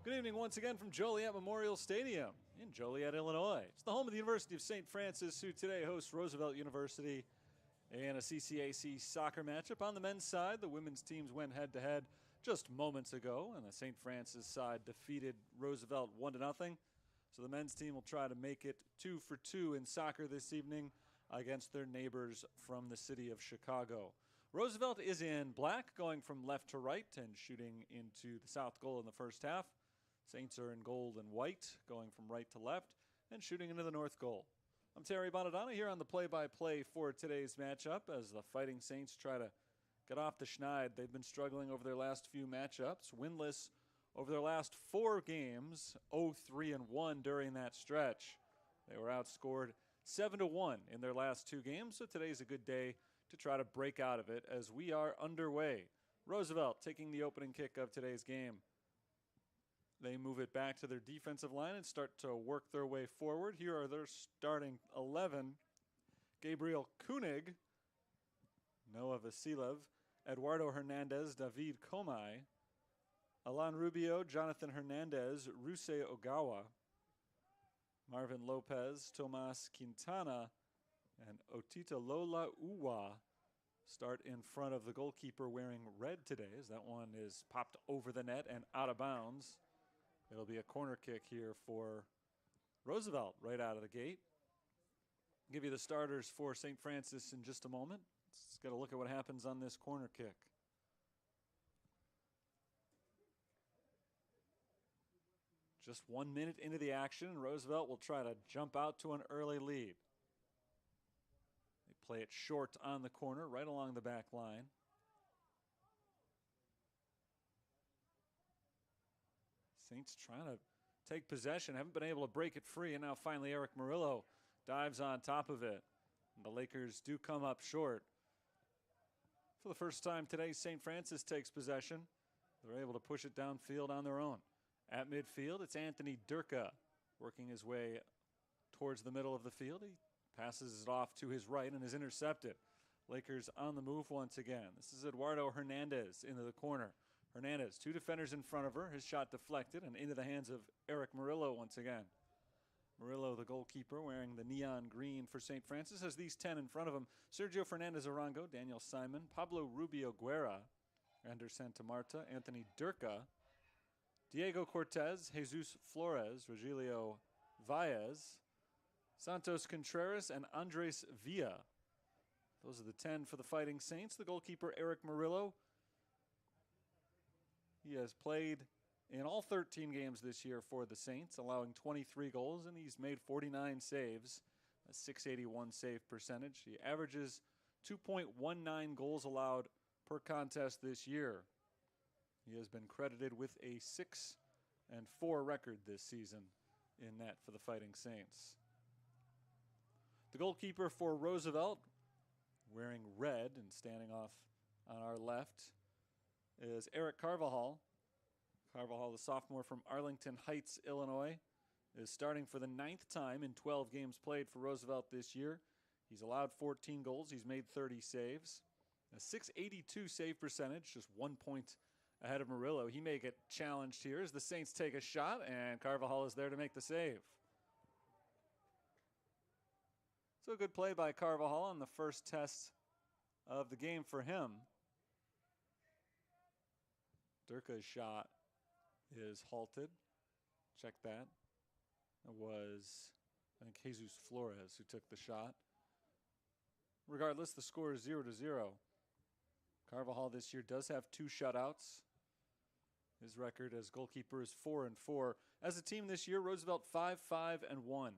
Good evening once again from Joliet Memorial Stadium in Joliet, Illinois. It's the home of the University of St. Francis, who today hosts Roosevelt University in a CCAC soccer matchup. On the men's side, the women's teams went head-to-head just moments ago, and the St. Francis side defeated Roosevelt 1-0. So the men's team will try to make it 2 for 2 in soccer this evening against their neighbors from the city of Chicago. Roosevelt is in black, going from left to right and shooting into the south goal in the first half. Saints are in gold and white, going from right to left and shooting into the north goal. I'm Terry Bonadonna here on the play-by-play for today's matchup as the Fighting Saints try to get off the schneid. They've been struggling over their last few matchups, winless over their last 4 games, 0-3-1 during that stretch. They were outscored 7-1 in their last 2 games, so today's a good day to try to break out of it as we are underway. Roosevelt taking the opening kick of today's game. They move it back to their defensive line and start to work their way forward. Here are their starting 11. Gabriel Koenig, Noah Vasilev, Eduardo Hernandez, David Komai, Alan Rubio, Jonathan Hernandez, Rusei Ogawa, Marvin Lopez, Tomas Quintana, and Otita Lola Uwa start in front of the goalkeeper wearing red today as that one is popped over the net and out of bounds. It'll be a corner kick here for Roosevelt right out of the gate. I'll give you the starters for St. Francis in just a moment. Let's get a look at what happens on this corner kick. Just 1 minute into the action, Roosevelt will try to jump out to an early lead. They play it short on the corner, right along the back line. Saints trying to take possession, haven't been able to break it free, and now finally Eric Murillo dives on top of it. And the Lakers do come up short. For the first time today, St. Francis takes possession. They're able to push it downfield on their own. At midfield, it's Anthony Durka working his way towards the middle of the field. He passes it off to his right and is intercepted. Lakers on the move once again. This is Eduardo Hernandez into the corner. Hernandez, 2 defenders in front of her. His shot deflected and into the hands of Eric Murillo once again. Murillo, the goalkeeper, wearing the neon green for St. Francis, has these 10 in front of him. Sergio Fernandez Arango, Daniel Simon, Pablo Rubio Guerra, Ander Santa Marta, Anthony Durca, Diego Cortez, Jesus Flores, Rogelio Valles, Santos Contreras, and Andres Villa. Those are the 10 for the Fighting Saints. The goalkeeper, Eric Murillo. He has played in all 13 games this year for the Saints, allowing 23 goals, and he's made 49 saves, a .681 save percentage. He averages 2.19 goals allowed per contest this year. He has been credited with a 6-4 record this season in net for the Fighting Saints. The goalkeeper for Roosevelt, wearing red and standing off on our left, is Eric Carvajal. Carvajal, the sophomore from Arlington Heights, Illinois, is starting for the 9th time in 12 games played for Roosevelt this year. He's allowed 14 goals. He's made 30 saves. A .682 save percentage, just 1 point ahead of Murillo. He may get challenged here as the Saints take a shot, and Carvajal is there to make the save. So a good play by Carvajal on the first test of the game for him. Durca's shot is halted. Check that. It was, I think, Jesus Flores who took the shot. Regardless, the score is 0-0. Carvajal this year does have 2 shutouts. His record as goalkeeper is 4-4. As a team this year, Roosevelt 5-5-1.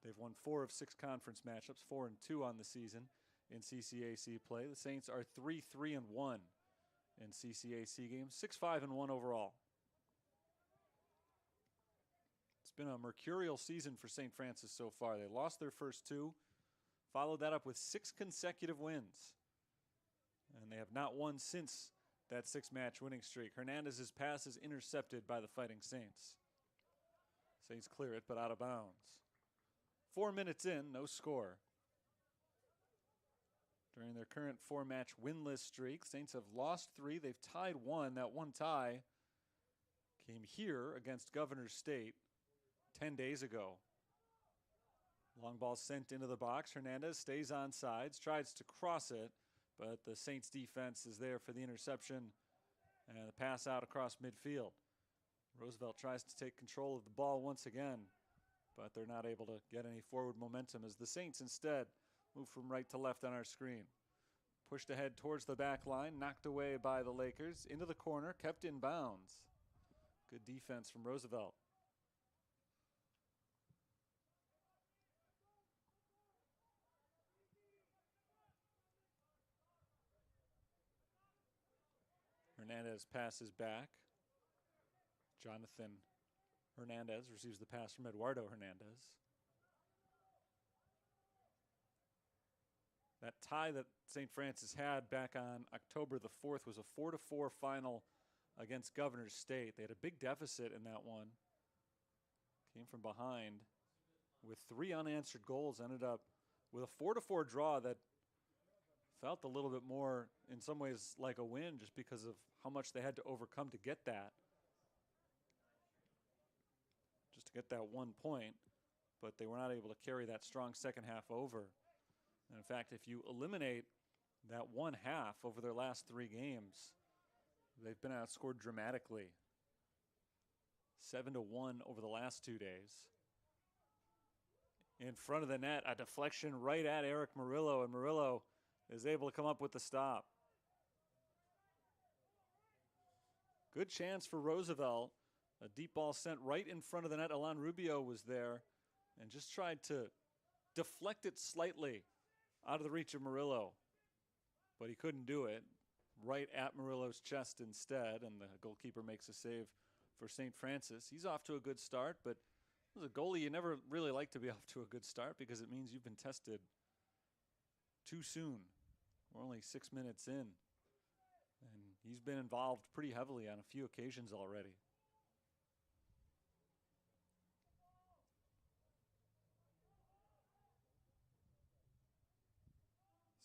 They've won 4 of 6 conference matchups, 4-2 on the season in CCAC play. The Saints are 3-3-1 in CCAC games, 6-5-1 overall. It's been a mercurial season for St. Francis so far. They lost their first 2, followed that up with 6 consecutive wins. And they have not won since that 6-match winning streak. Hernandez's pass is intercepted by the Fighting Saints. Saints clear it, but out of bounds. 4 minutes in, no score. During their current 4-match winless streak, Saints have lost 3. They've tied 1. That one tie came here against Governor State 10 days ago. Long ball sent into the box. Hernandez stays on sides, tries to cross it, but the Saints defense is there for the interception and the pass out across midfield. Roosevelt tries to take control of the ball once again, but they're not able to get any forward momentum as the Saints instead move from right to left on our screen. Pushed ahead towards the back line, knocked away by the Lakers, into the corner, kept in bounds. Good defense from Roosevelt. Hernandez passes back. Jonathan Hernandez receives the pass from Eduardo Hernandez. That tie that St. Francis had back on October the 4th was a 4-4 final against Governor State. They had a big deficit in that one. Came from behind with 3 unanswered goals. Ended up with a 4-4 draw that felt a little bit more, in some ways, like a win just because of how much they had to overcome to get that. Just to get that 1 point. But they were not able to carry that strong second half over. And in fact, if you eliminate that 1 half over their last 3 games, they've been outscored dramatically. 7-1 over the last 2 days. In front of the net, a deflection right at Eric Murillo, and Murillo is able to come up with the stop. Good chance for Roosevelt. A deep ball sent right in front of the net. Alan Rubio was there and just tried to deflect it slightly out of the reach of Murillo. But he couldn't do it. Right at Murillo's chest instead, and the goalkeeper makes a save for St. Francis. He's off to a good start, but as a goalie, you never really like to be off to a good start because it means you've been tested too soon. We're only 6 minutes in, and he's been involved pretty heavily on a few occasions already.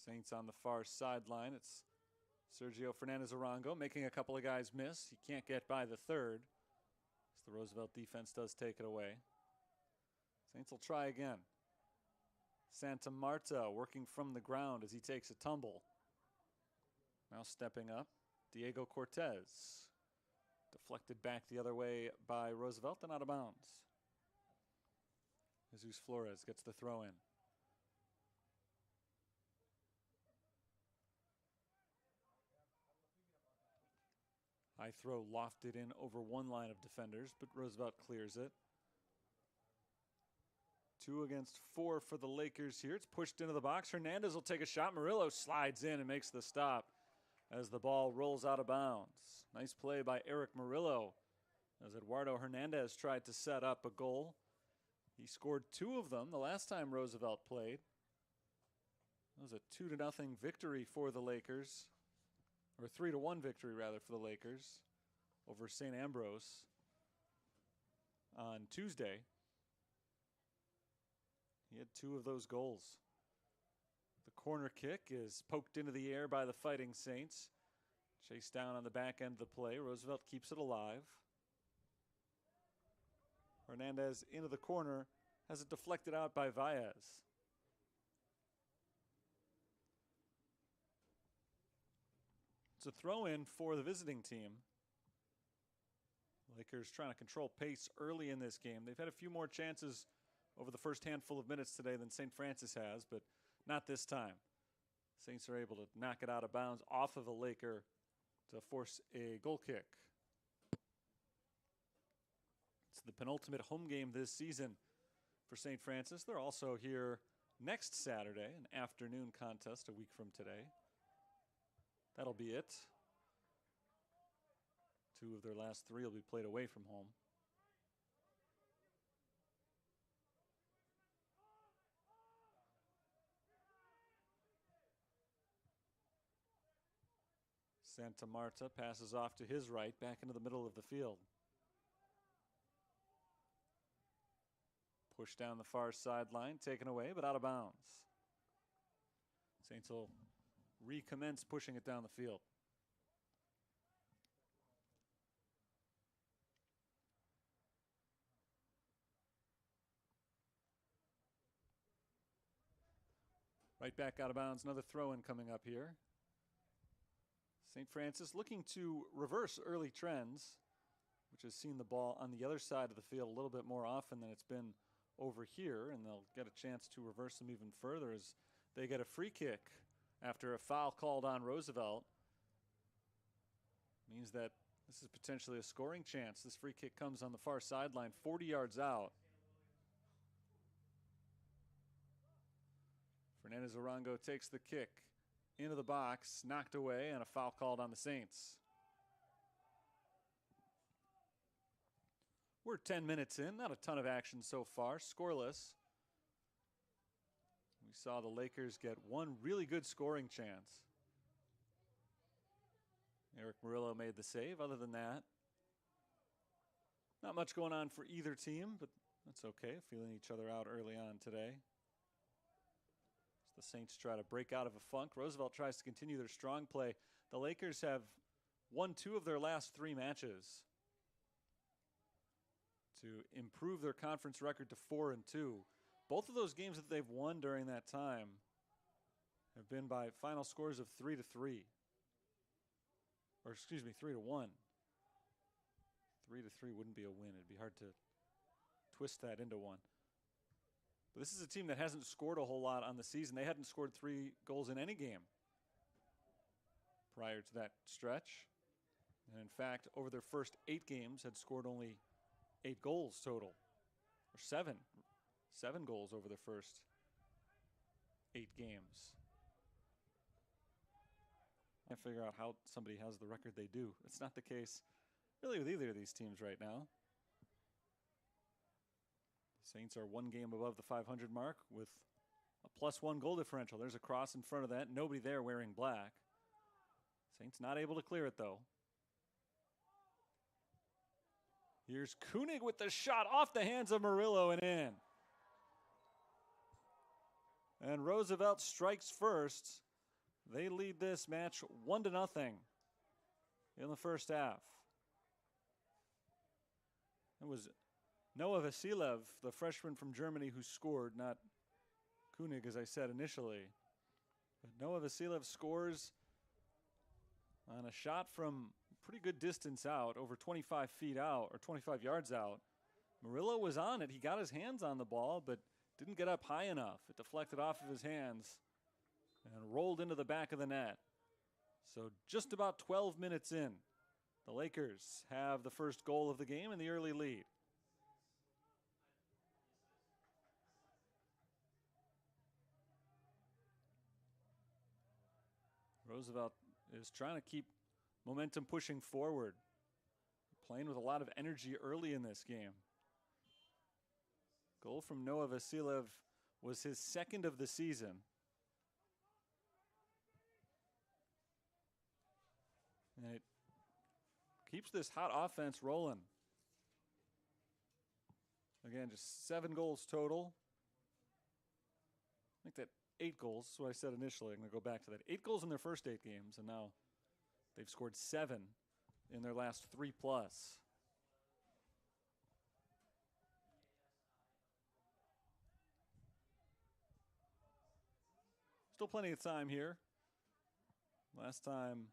Saints on the far sideline. It's Sergio Fernandez-Arango making a couple of guys miss. He can't get by the third, as the Roosevelt defense does take it away. Saints will try again. Santa Marta working from the ground as he takes a tumble. Now stepping up, Diego Cortez. Deflected back the other way by Roosevelt and out of bounds. Jesus Flores gets the throw in. High throw lofted in over one line of defenders, but Roosevelt clears it. 2 against 4 for the Lakers here. It's pushed into the box. Hernandez will take a shot. Murillo slides in and makes the stop as the ball rolls out of bounds. Nice play by Eric Murillo as Eduardo Hernandez tried to set up a goal. He scored 2 of them the last time Roosevelt played. It was a 2-0 victory for the Lakers, or 3-1 victory rather for the Lakers over St. Ambrose on Tuesday. He had 2 of those goals. The corner kick is poked into the air by the Fighting Saints. Chased down on the back end of the play. Roosevelt keeps it alive. Hernandez into the corner, has it deflected out by Valles. It's a throw-in for the visiting team. Lakers trying to control pace early in this game. They've had a few more chances over the first handful of minutes today than St. Francis has, but not this time. Saints are able to knock it out of bounds off of a Laker to force a goal kick. It's the penultimate home game this season for St. Francis. They're also here next Saturday, an afternoon contest a week from today. That'll be it. 2 of their last 3 will be played away from home. Santa Marta passes off to his right, back into the middle of the field. Pushed down the far sideline, taken away, but out of bounds. Saints will recommence pushing it down the field. Right back out of bounds, another throw-in coming up here. St. Francis looking to reverse early trends, which has seen the ball on the other side of the field a little bit more often than it's been over here, and they'll get a chance to reverse them even further as they get a free kick after a foul called on Roosevelt. Means that this is potentially a scoring chance. This free kick comes on the far sideline, 40 yards out. Fernandez-Arango takes the kick into the box, knocked away, and a foul called on the Saints. We're 10 minutes in, not a ton of action so far, scoreless. We saw the Lakers get one really good scoring chance. Eric Murillo made the save. Other than that, not much going on for either team, but that's okay, feeling each other out early on today. The Saints try to break out of a funk. Roosevelt tries to continue their strong play. The Lakers have won 2 of their last 3 matches to improve their conference record to 4-2. Both of those games that they've won during that time have been by final scores of 3-3. Or excuse me, 3-1. 3-3 wouldn't be a win. It'd be hard to twist that into one. But this is a team that hasn't scored a whole lot on the season. They hadn't scored 3 goals in any game prior to that stretch. And in fact, over their first 8 games, had scored only 8 goals total. Or 7. 7 goals over their first 8 games. I figure out how somebody has the record they do. It's not the case really with either of these teams right now. Saints are 1 game above the 500 mark with a +1 goal differential. There's a cross in front of that. Nobody there wearing black. Saints not able to clear it, though. Here's Koenig with the shot off the hands of Murillo and in. And Roosevelt strikes first They lead this match 1-0 in the first half. It was Noah Vasilev, the freshman from Germany, who scored, not Koenig, as I said initially. But Noah Vasilev scores on a shot from pretty good distance out, over 25 feet out, or 25 yards out. Murillo was on it. He got his hands on the ball, but didn't get up high enough. It deflected off of his hands and rolled into the back of the net. So just about 12 minutes in, the Lakers have the first goal of the game and the early lead. Roosevelt is trying to keep momentum pushing forward, playing with a lot of energy early in this game. Goal from Noah Vasilev was his second of the season. And it keeps this hot offense rolling. Again, just 7 goals total. I think that 8 goals is what I said initially. I'm going to go back to that. 8 goals in their first 8 games, and now they've scored 7 in their last 3+. Still plenty of time here. Last time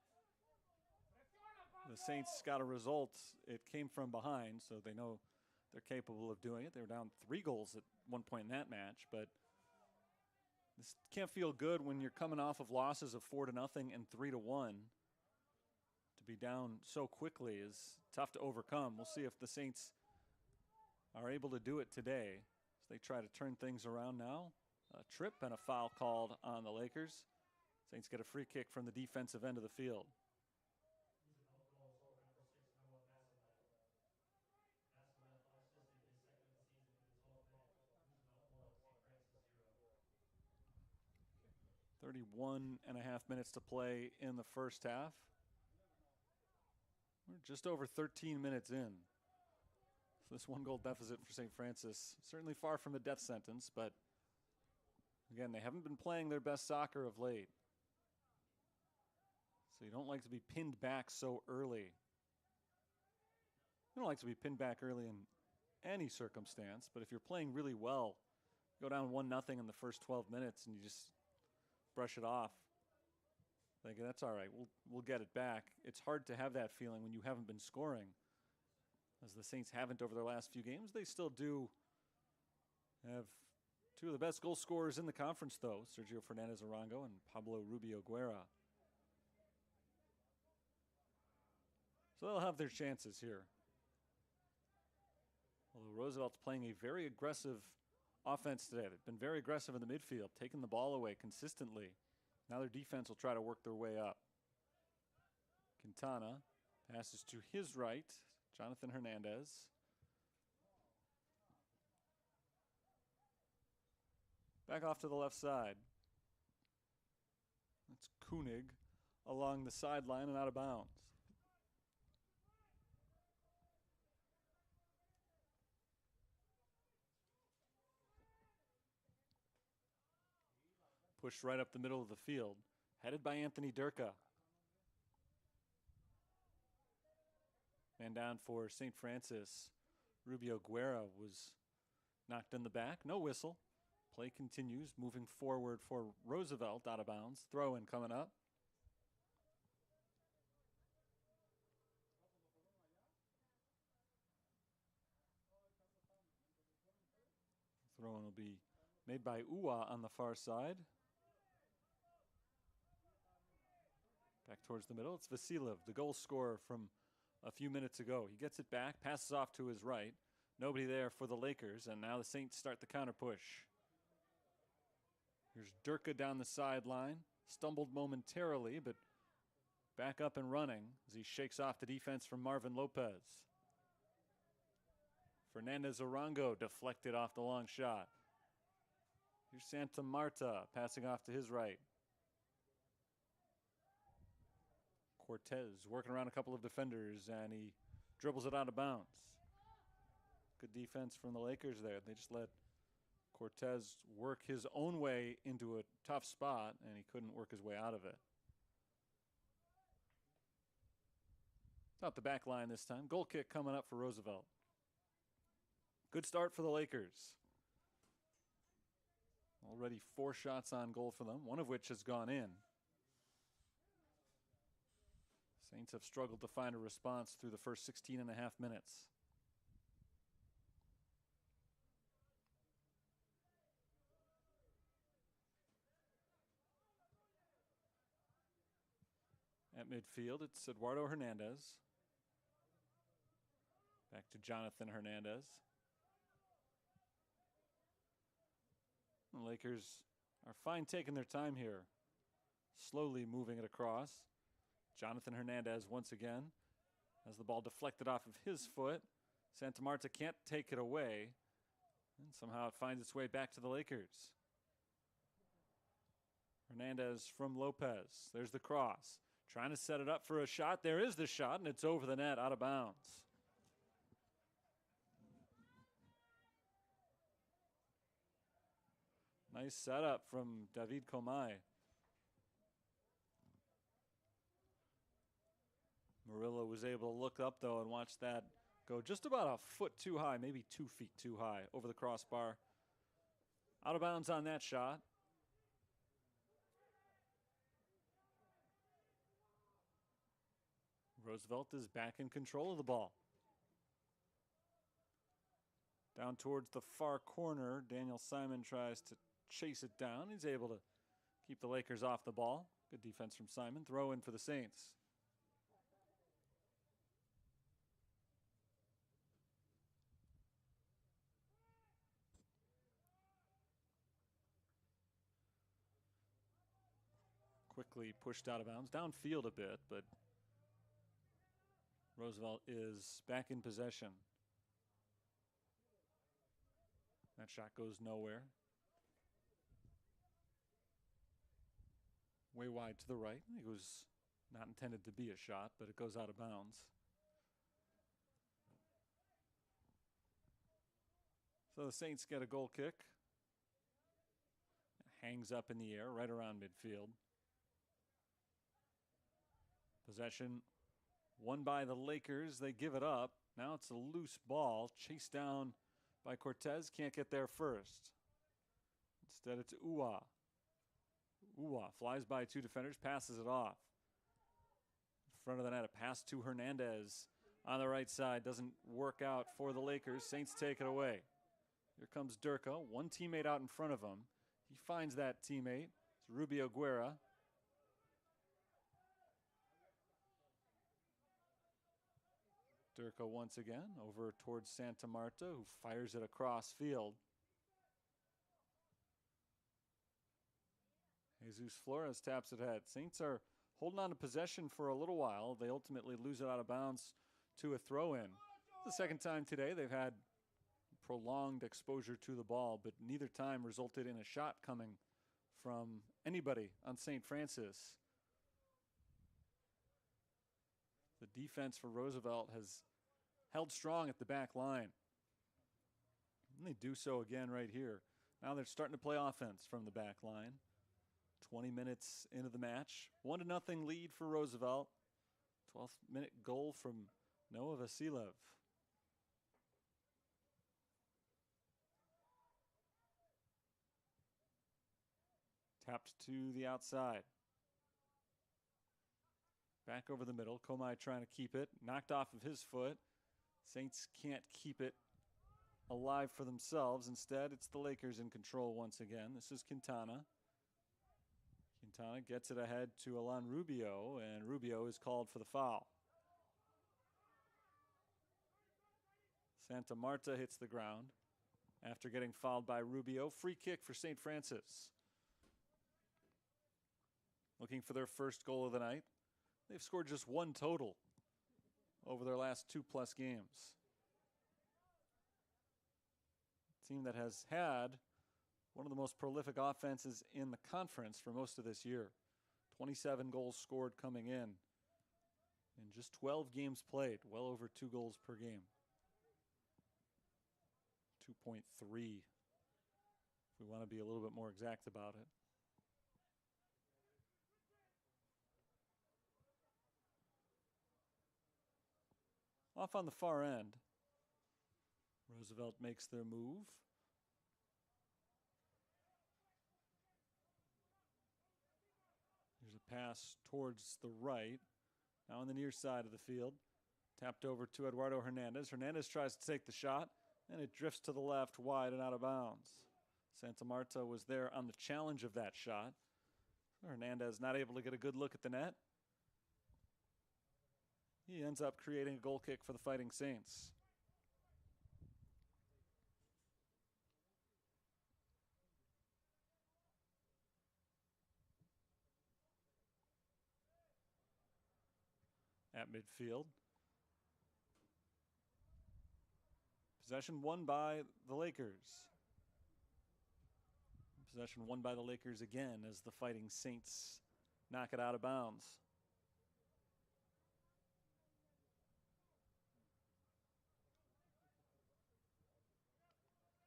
the Saints got a result, it came from behind, so they know they're capable of doing it. They were down 3 goals at one point in that match, but this can't feel good when you're coming off of losses of 4-0 and 3-1. To be down so quickly is tough to overcome. We'll see if the Saints are able to do it today as they try to turn things around now. A trip and a foul called on the Lakers. Saints get a free kick from the defensive end of the field. .31.5 minutes to play in the first half. We're just over 13 minutes in. So this 1-goal deficit for St. Francis, certainly far from a death sentence, but again, they haven't been playing their best soccer of late. So you don't like to be pinned back so early. You don't like to be pinned back early in any circumstance, but if you're playing really well, go down 1-0 in the first 12 minutes and you just brush it off, thinking that's all right, we'll get it back. It's hard to have that feeling when you haven't been scoring, as the Saints haven't over their last few games. They still do have 2 of the best goal scorers in the conference, though, Sergio Fernandez-Arango and Pablo Rubio Guerra. So they'll have their chances here. Although Roosevelt's playing a very aggressive offense today. They've been very aggressive in the midfield, taking the ball away consistently. Now their defense will try to work their way up. Quintana passes to his right, Jonathan Hernandez. Back off to the left side. That's Koenig along the sideline and out of bounds. Pushed right up the middle of the field, headed by Anthony Durka. Man down for St. Francis. Rubio Guerra was knocked in the back. No whistle. Play continues, moving forward for Roosevelt, out of bounds. Throw in coming up. Throw in will be made by Uwa on the far side. Back towards the middle, it's Vasilev, the goal scorer from a few minutes ago. He gets it back, passes off to his right. Nobody there for the Lakers, and now the Saints start the counter push. Here's Durka down the sideline. Stumbled momentarily, but back up and running as he shakes off the defense from Marvin Lopez. Fernandez-Arango deflected off the long shot. Here's Santa Marta passing off to his right. Cortez working around a couple of defenders, and he dribbles it out of bounds. Good defense from the Lakers there. They just let Cortez work his own way into a tough spot, and he couldn't work his way out of it. Not the back line this time. Goal kick coming up for Roosevelt. Good start for the Lakers. Already 4 shots on goal for them, one of which has gone in. Saints have struggled to find a response through the first 16 and a half minutes. At midfield, it's Eduardo Hernandez. Back to Jonathan Hernandez. The Lakers are fine taking their time here. Slowly moving it across. Jonathan Hernandez once again has the ball deflected off of his foot. Santa Marta can't take it away. And somehow it finds its way back to the Lakers. Hernandez from Lopez. There's the cross. Trying to set it up for a shot. There is the shot, and it's over the net, out of bounds. Nice setup from David Comay. Murillo was able to look up, though, and watch that go just about a foot too high, maybe 2 feet too high over the crossbar. Out of bounds on that shot. Roosevelt is back in control of the ball. Down towards the far corner, Daniel Simon tries to chase it down. He's able to keep the Lakers off the ball. Good defense from Simon. Throw in for the Saints. Quickly pushed out of bounds. Downfield a bit, but Roosevelt is back in possession. That shot goes nowhere. Way wide to the right. It was not intended to be a shot, but it goes out of bounds. So the Saints get a goal kick. It hangs up in the air right around midfield. Possession won by the Lakers. They give it up. Now it's a loose ball chased down by Cortez. Can't get there first. Instead it's Uwa. Uwa flies by 2 defenders, passes it off. In front of the net, a pass to Hernandez on the right side. Doesn't work out for the Lakers. Saints take it away. Here comes Durka. One teammate out in front of him. He finds that teammate. It's Rubio Guerra. Durka once again over towards Santa Marta, who fires it across field. Jesus Flores taps it ahead. Saints are holding on to possession for a little while. They ultimately lose it out of bounds to a throw-in. The second time today they've had prolonged exposure to the ball, but neither time resulted in a shot coming from anybody on St. Francis. The defense for Roosevelt has held strong at the back line. And they do so again right here. Now they're starting to play offense from the back line. 20 minutes into the match. 1-0 lead for Roosevelt. 12th minute goal from Noah Vasilev. Tapped to the outside. Back over the middle. Comay trying to keep it. Knocked off of his foot. Saints can't keep it alive for themselves. Instead, it's the Lakers in control once again. This is Quintana. Quintana gets it ahead to Alan Rubio, and Rubio is called for the foul. Santa Marta hits the ground after getting fouled by Rubio. Free kick for St. Francis. Looking for their first goal of the night. They've scored just 1 total over their last 2+ games. A team that has had one of the most prolific offenses in the conference for most of this year. 27 goals scored coming in just 12 games played, well over 2 goals per game. 2.3 if we want to be a little bit more exact about it. Off on the far end, Roosevelt makes their move. There's a pass towards the right. Now on the near side of the field. Tapped over to Eduardo Hernandez. Hernandez tries to take the shot, and it drifts to the left, wide and out of bounds. Santa Marta was there on the challenge of that shot. Hernandez not able to get a good look at the net. He ends up creating a goal kick for the Fighting Saints. At midfield. Possession won by the Lakers. Possession won by the Lakers again as the Fighting Saints knock it out of bounds.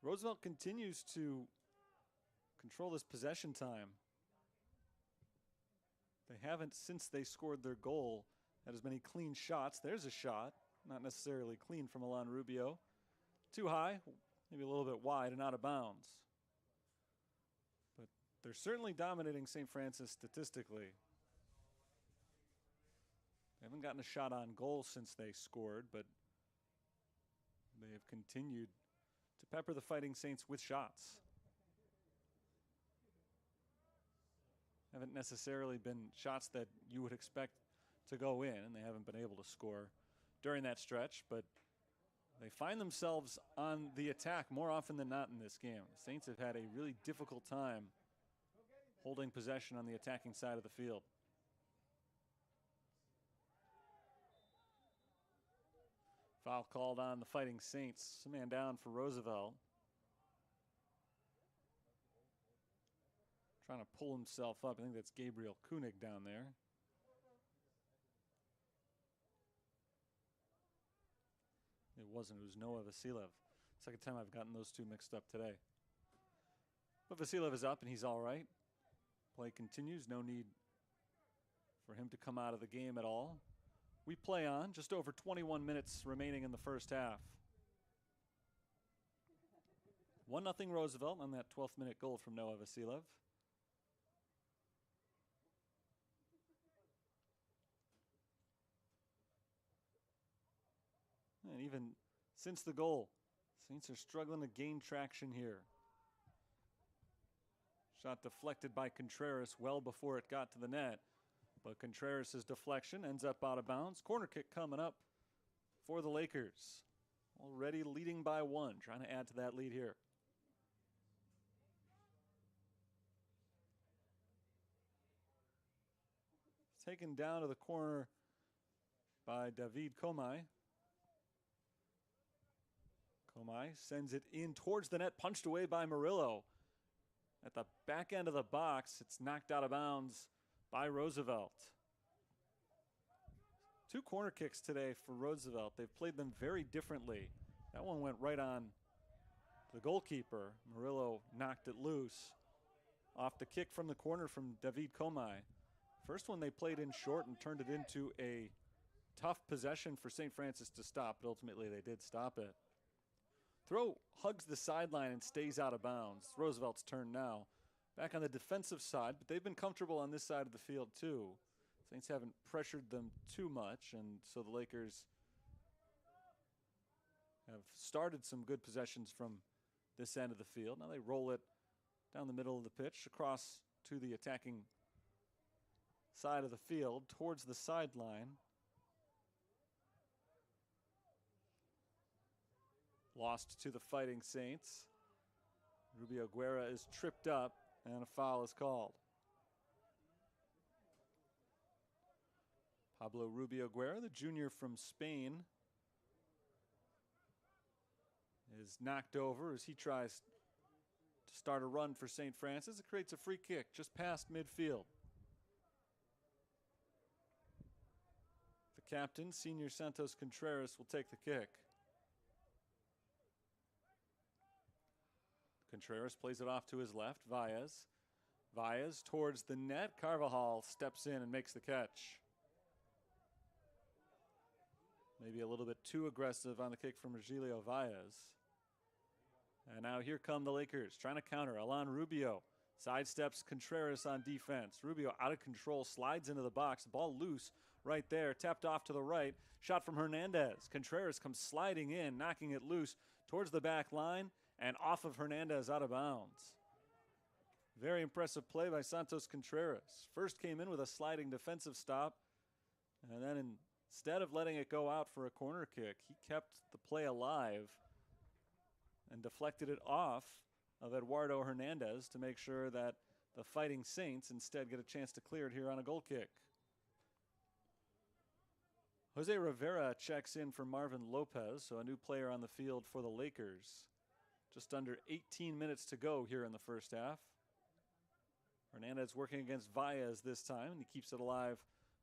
Roosevelt continues to control this possession time. They haven't, since they scored their goal, had as many clean shots. There's a shot, not necessarily clean from Milan Rubio. Too high, maybe a little bit wide and out of bounds. But they're certainly dominating St. Francis statistically. They haven't gotten a shot on goal since they scored, but they have continued to pepper the Fighting Saints with shots. Haven't necessarily been shots that you would expect to go in, and they haven't been able to score during that stretch, but they find themselves on the attack more often than not in this game. The Saints have had a really difficult time holding possession on the attacking side of the field. Foul called on the Fighting Saints. A man down for Roosevelt. Trying to pull himself up. I think that's Gabriel Koenig down there. It wasn't. It was Noah Vasilev. Second time I've gotten those two mixed up today. But Vasilev is up and he's all right. Play continues. No need for him to come out of the game at all. We play on. Just over 21 minutes remaining in the first half. 1-0 Roosevelt on that 12th minute goal from Noah Vasilev. And even since the goal, Saints are struggling to gain traction here. Shot deflected by Contreras well before it got to the net. But Contreras' deflection ends up out of bounds. Corner kick coming up for the Lakers. Already leading by 1, trying to add to that lead here. Taken down to the corner by David Comay. Comay sends it in towards the net, punched away by Murillo. At the back end of the box, it's knocked out of bounds by Roosevelt. 2 corner kicks today for Roosevelt. They've played them very differently. That one went right on the goalkeeper. Murillo knocked it loose. Off the kick from the corner from David Comay. First one they played in short and turned it into a tough possession for St. Francis to stop, but ultimately they did stop it. Throw hugs the sideline and stays out of bounds. Roosevelt's turn now. Back on the defensive side, but they've been comfortable on this side of the field too. Saints haven't pressured them too much, and so the Lakers have started some good possessions from this end of the field. Now they roll it down the middle of the pitch, across to the attacking side of the field, towards the sideline. Lost to the Fighting Saints. Rubio Guerra is tripped up and a foul is called. Pablo Rubio Guerra, the junior from Spain, is knocked over as he tries to start a run for St. Francis. It creates a free kick just past midfield. The captain, Senior Santos Contreras, will take the kick. Contreras plays it off to his left. Valles towards the net. Carvajal steps in and makes the catch. Maybe a little bit too aggressive on the kick from Virgilio Valles. And now here come the Lakers trying to counter. Alan Rubio sidesteps Contreras on defense. Rubio out of control, slides into the box. Ball loose right there, tapped off to the right. Shot from Hernandez. Contreras comes sliding in, knocking it loose towards the back line and off of Hernandez out of bounds. Very impressive play by Santos Contreras. First came in with a sliding defensive stop, and then instead of letting it go out for a corner kick, he kept the play alive and deflected it off of Eduardo Hernandez to make sure that the Fighting Saints instead get a chance to clear it here on a goal kick. Jose Rivera checks in for Marvin Lopez, so a new player on the field for the Lakers. Just under 18 minutes to go here in the first half. Hernandez working against Valles this time, and he keeps it alive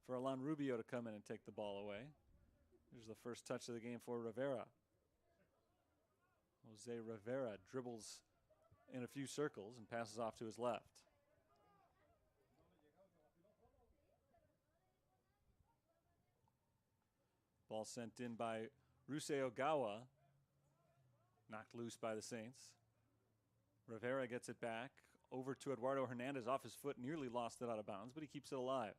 for Alan Rubio to come in and take the ball away. Here's the first touch of the game for Rivera. Jose Rivera dribbles in a few circles and passes off to his left. Ball sent in by Rusei Ogawa. Knocked loose by the Saints. Rivera gets it back over to Eduardo Hernandez off his foot, nearly lost it out of bounds, but he keeps it alive.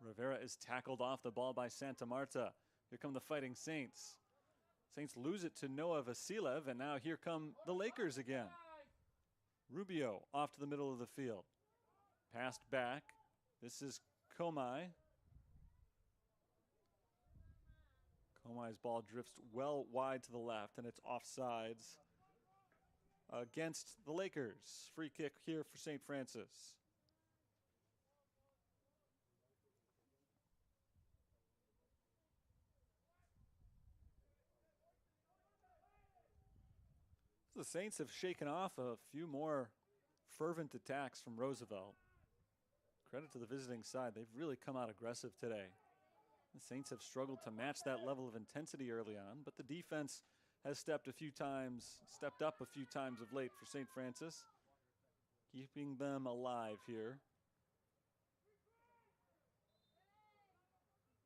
Rivera is tackled off the ball by Santa Marta. Here come the Fighting Saints. Saints lose it to Noah Vasilev, and now here come the Lakers again. Rubio off to the middle of the field. Passed back. This is Komai. Komai's ball drifts well wide to the left, and it's offsides against the Lakers. Free kick here for St. Francis. The Saints have shaken off a few more fervent attacks from Roosevelt. Credit to the visiting side. They've really come out aggressive today. The Saints have struggled to match that level of intensity early on, but the defense has stepped up a few times of late for St. Francis, keeping them alive here.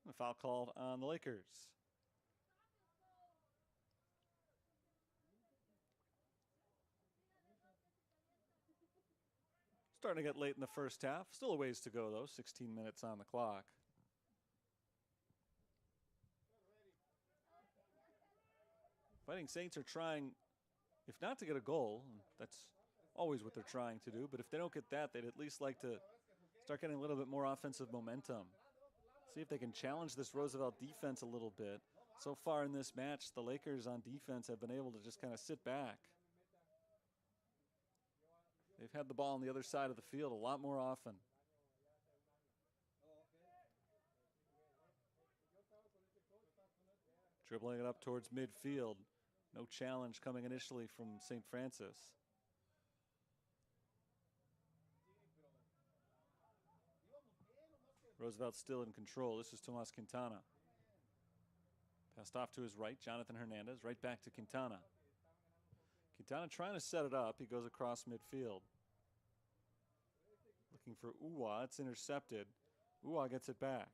A foul called on the Lakers. Starting to get late in the first half. Still a ways to go, though. 16 minutes on the clock. Fighting Saints are trying, if not to get a goal, that's always what they're trying to do, but if they don't get that, they'd at least like to start getting a little bit more offensive momentum. See if they can challenge this Roosevelt defense a little bit. So far in this match, the Lakers on defense have been able to just kind of sit back. They've had the ball on the other side of the field a lot more often. Dribbling it up towards midfield. No challenge coming initially from St. Francis. Roosevelt still in control. This is Tomas Quintana. Passed off to his right, Jonathan Hernandez. Right back to Quintana. Quintana trying to set it up. He goes across midfield. Looking for Uwa. It's intercepted. Uwa gets it back.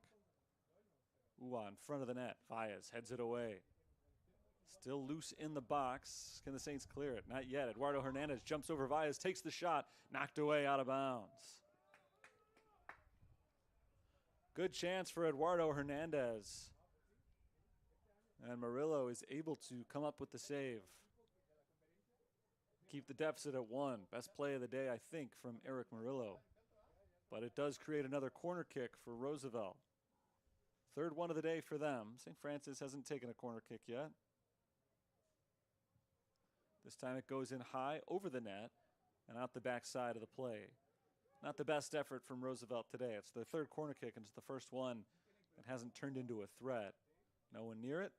Uwa in front of the net. Valles heads it away. Still loose in the box. Can the Saints clear it? Not yet. Eduardo Hernandez jumps over Valles, takes the shot, knocked away out of bounds. Good chance for Eduardo Hernandez. And Murillo is able to come up with the save. Keep the deficit at 1. Best play of the day, I think, from Eric Murillo. But it does create another corner kick for Roosevelt. Third one of the day for them. St. Francis hasn't taken a corner kick yet. This time it goes in high over the net and out the backside of the play. Not the best effort from Roosevelt today. It's their third corner kick, and it's the first one that hasn't turned into a threat. No one near it,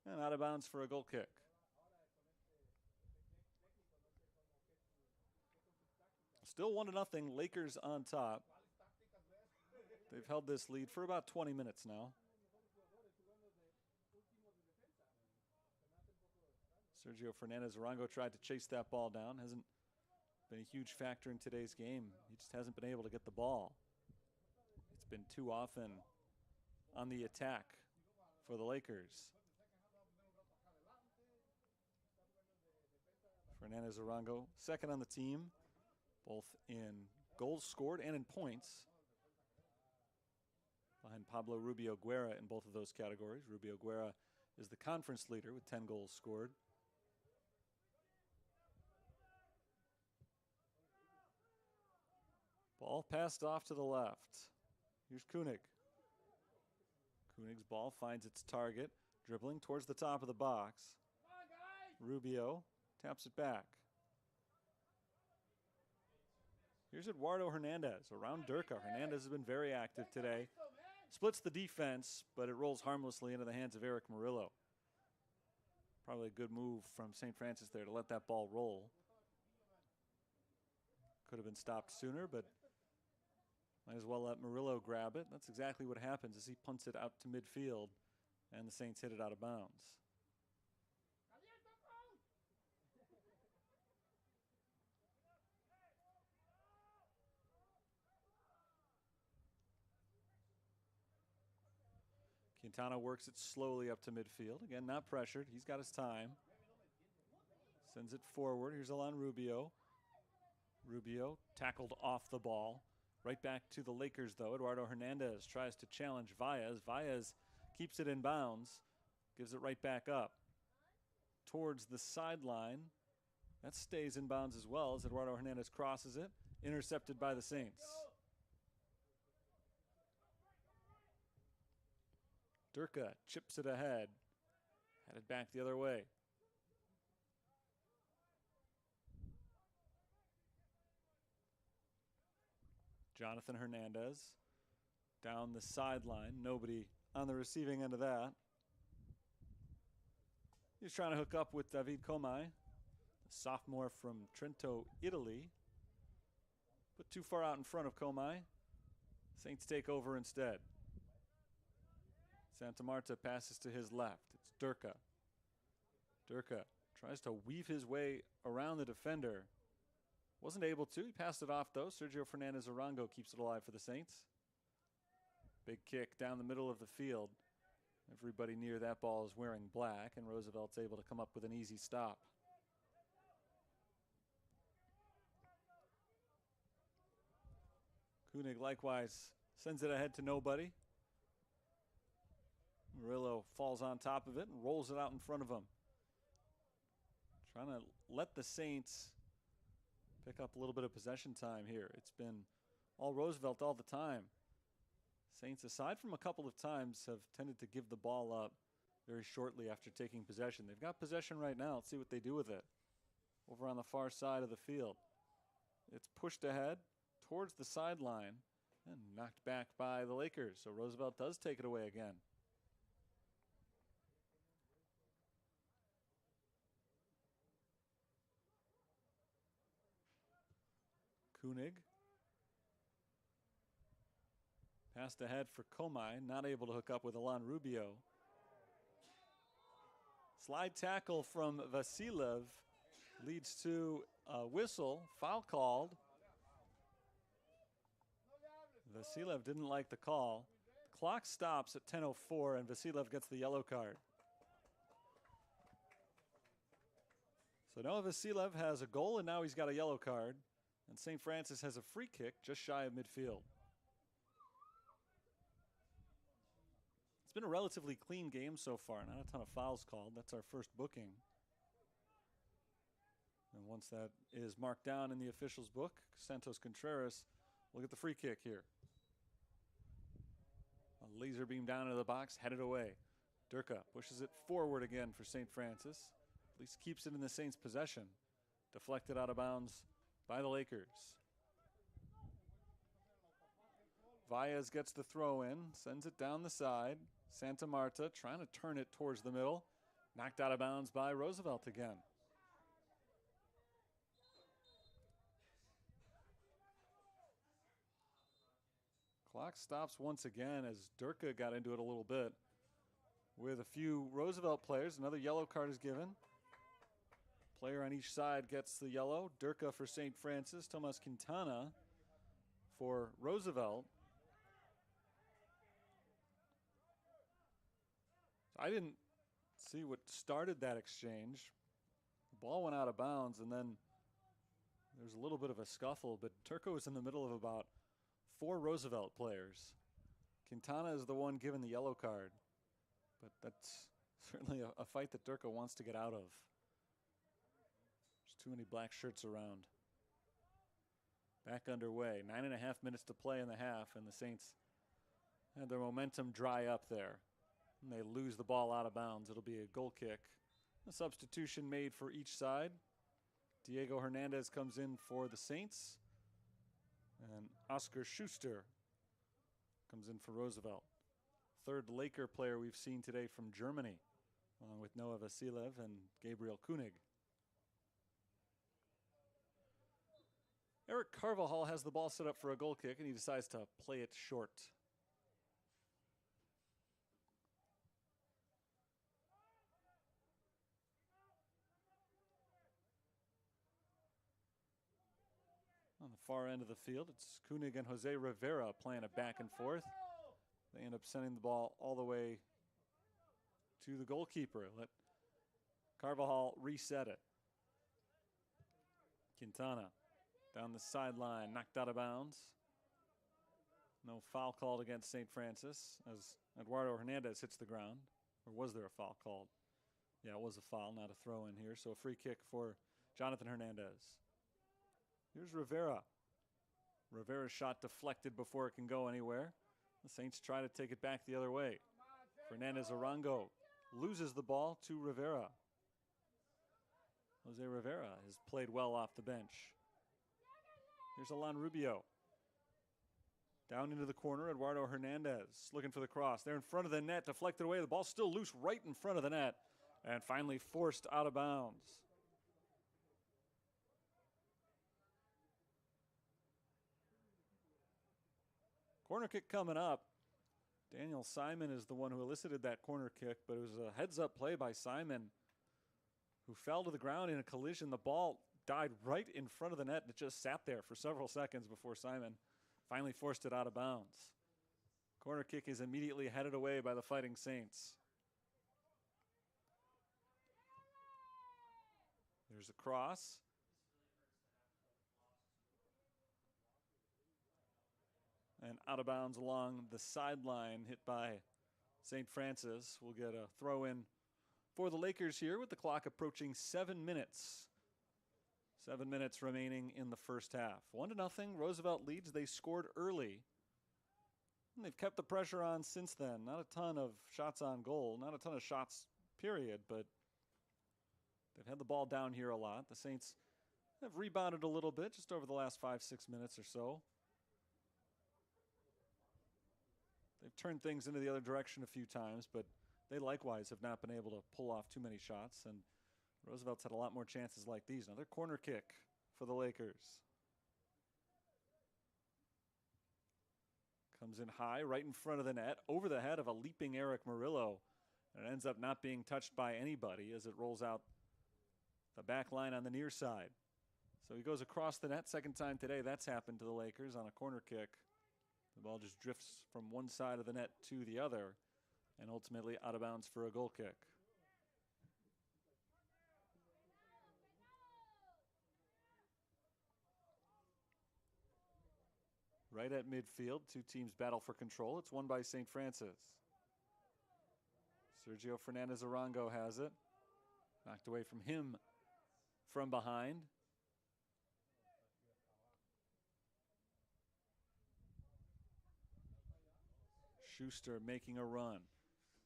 and out of bounds for a goal kick. Still 1-0, Lakers on top. They've held this lead for about 20 minutes now. Sergio Fernandez-Arango tried to chase that ball down. Hasn't been a huge factor in today's game. He just hasn't been able to get the ball. It's been too often on the attack for the Lakers. Fernandez-Arango, second on the team, both in goals scored and in points, behind Pablo Rubio Guerra in both of those categories. Rubio Guerra is the conference leader with 10 goals scored. Ball passed off to the left. Here's Koenig. Koenig's ball finds its target, dribbling towards the top of the box. Rubio taps it back. Here's Eduardo Hernandez around Durka. Hernandez has been very active today. Splits the defense, but it rolls harmlessly into the hands of Eric Murillo. Probably a good move from St. Francis there to let that ball roll. Could have been stopped sooner, but might as well let Murillo grab it. That's exactly what happens as he punts it out to midfield, and the Saints hit it out of bounds. Quintana works it slowly up to midfield. Again, not pressured. He's got his time. Sends it forward. Here's Alan Rubio. Rubio tackled off the ball. Right back to the Lakers, though. Eduardo Hernandez tries to challenge Valles. Valles keeps it in bounds. Gives it right back up towards the sideline. That stays in bounds as well as Eduardo Hernandez crosses it. Intercepted by the Saints. Durka chips it ahead. Headed back the other way. Jonathan Hernandez down the sideline. Nobody on the receiving end of that. He's trying to hook up with David Comay, a sophomore from Trento, Italy. But too far out in front of Comay. Saints take over instead. Santa Marta passes to his left. It's Durka. Durka tries to weave his way around the defender. Wasn't able to. He passed it off, though. Sergio Fernandez-Arango keeps it alive for the Saints. Big kick down the middle of the field. Everybody near that ball is wearing black, and Roosevelt's able to come up with an easy stop. Koenig likewise sends it ahead to nobody. Murillo falls on top of it and rolls it out in front of him. Trying to let the Saints pick up a little bit of possession time here. It's been all Roosevelt all the time. Saints, aside from a couple of times, have tended to give the ball up very shortly after taking possession. They've got possession right now. Let's see what they do with it. Over on the far side of the field. It's pushed ahead towards the sideline and knocked back by the Lakers. So Roosevelt does take it away again. Koenig. Passed ahead for Comay, not able to hook up with Alan Rubio. Slide tackle from Vasilev leads to a whistle, foul called. Vasilev didn't like the call. The clock stops at 10:04 and Vasilev gets the yellow card. So Noah Vasilev has a goal and now he's got a yellow card. And St. Francis has a free kick just shy of midfield. It's been a relatively clean game so far. Not a ton of fouls called. That's our first booking. And once that is marked down in the officials' book, Santos Contreras will get the free kick here. A laser beam down into the box, headed away. Durka pushes it forward again for St. Francis. At least keeps it in the Saints' possession. Deflected out of bounds by the Lakers. Valles gets the throw in, sends it down the side. Santa Marta trying to turn it towards the middle. Knocked out of bounds by Roosevelt again. Clock stops once again as Durka got into it a little bit with a few Roosevelt players. Another yellow card is given. Player on each side gets the yellow. Durka for St. Francis. Tomas Quintana for Roosevelt. I didn't see what started that exchange. The ball went out of bounds, and then there's a little bit of a scuffle, but Turco was in the middle of about 4 Roosevelt players. Quintana is the one given the yellow card, but that's certainly a fight that Turco wants to get out of. There's too many black shirts around. Back underway, 9.5 minutes to play in the half, and the Saints had their momentum dry up there. And they lose the ball out of bounds. It'll be a goal kick. A substitution made for each side. Diego Hernandez comes in for the Saints. And Oscar Schuster comes in for Roosevelt. Third Laker player we've seen today from Germany, along with Noah Vasilev and Gabriel Koenig. Eric Carvajal has the ball set up for a goal kick, and he decides to play it short. On the far end of the field, it's Koenig and Jose Rivera playing it back and forth. They end up sending the ball all the way to the goalkeeper. Let Carvajal reset it. Quintana down the sideline, knocked out of bounds. No foul called against St. Francis as Eduardo Hernandez hits the ground. Or was there a foul called? Yeah, it was a foul, not a throw in here. So a free kick for Jonathan Hernandez. Here's Rivera. Rivera's shot deflected before it can go anywhere. The Saints try to take it back the other way. Fernandez Arango loses the ball to Rivera. Jose Rivera has played well off the bench. Here's Alan Rubio. Down into the corner, Eduardo Hernandez looking for the cross. They're in front of the net, deflected away. The ball's still loose right in front of the net and finally forced out of bounds. Corner kick coming up. Daniel Simon is the one who elicited that corner kick, but it was a heads-up play by Simon, who fell to the ground in a collision. The ball died right in front of the net, and it just sat there for several seconds before Simon finally forced it out of bounds. Corner kick is immediately headed away by the Fighting Saints. There's a cross. And out of bounds along the sideline, hit by St. Francis. We'll get a throw in for the Lakers here with the clock approaching 7 minutes. 7 minutes remaining in the first half. 1-0, Roosevelt leads. They scored early. And they've kept the pressure on since then. Not a ton of shots on goal, not a ton of shots, period, but they've had the ball down here a lot. The Saints have rebounded a little bit just over the last 5-6 minutes or so. They've turned things into the other direction a few times, but they likewise have not been able to pull off too many shots, and Roosevelt's had a lot more chances like these. Another corner kick for the Lakers. Comes in high, right in front of the net, over the head of a leaping Eric Murillo, and it ends up not being touched by anybody as it rolls out the back line on the near side. So he goes across the net. Second time today that's happened to the Lakers on a corner kick. The ball just drifts from one side of the net to the other and ultimately out of bounds for a goal kick. Right at midfield, two teams battle for control. It's won by St. Francis. Sergio Fernandez Arango has it. Knocked away from him from behind. Schuster making a run,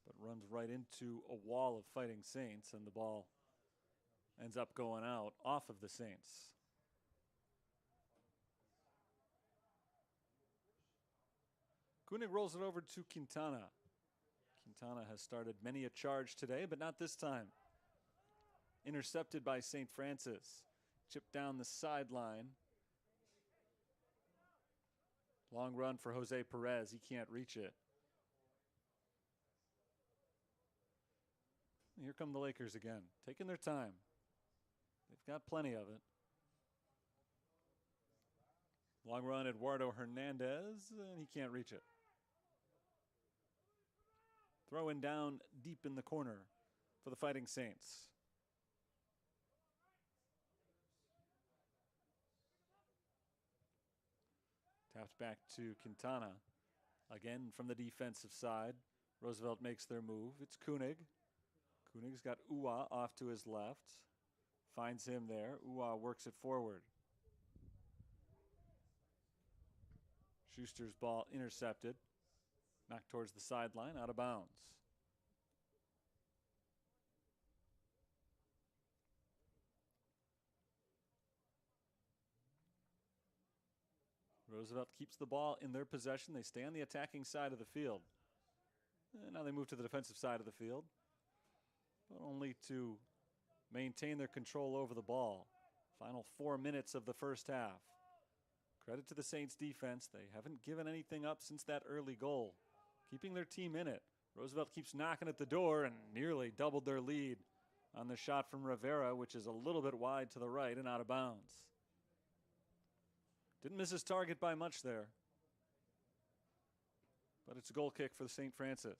but runs right into a wall of Fighting Saints, and the ball ends up going out off of the Saints. Koenig rolls it over to Quintana. Quintana has started many a charge today, but not this time. Intercepted by St. Francis. Chipped down the sideline. Long run for Jose Perez. He can't reach it. Here come the Lakers again, taking their time. They've got plenty of it. Long run, Eduardo Hernandez, and he can't reach it. Throwing down deep in the corner for the Fighting Saints. Tapped back to Quintana. Again from the defensive side. Roosevelt makes their move. It's Koenig. Koenig's got Uwa off to his left. Finds him there. Uwa works it forward. Schuster's ball intercepted. Knocked towards the sideline, out of bounds. Roosevelt keeps the ball in their possession. They stay on the attacking side of the field. And now they move to the defensive side of the field, but only to maintain their control over the ball. Final 4 minutes of the first half. Credit to the Saints defense. They haven't given anything up since that early goal, keeping their team in it. Roosevelt keeps knocking at the door and nearly doubled their lead on the shot from Rivera, which is a little bit wide to the right and out of bounds. Didn't miss his target by much there. But it's a goal kick for the St. Francis.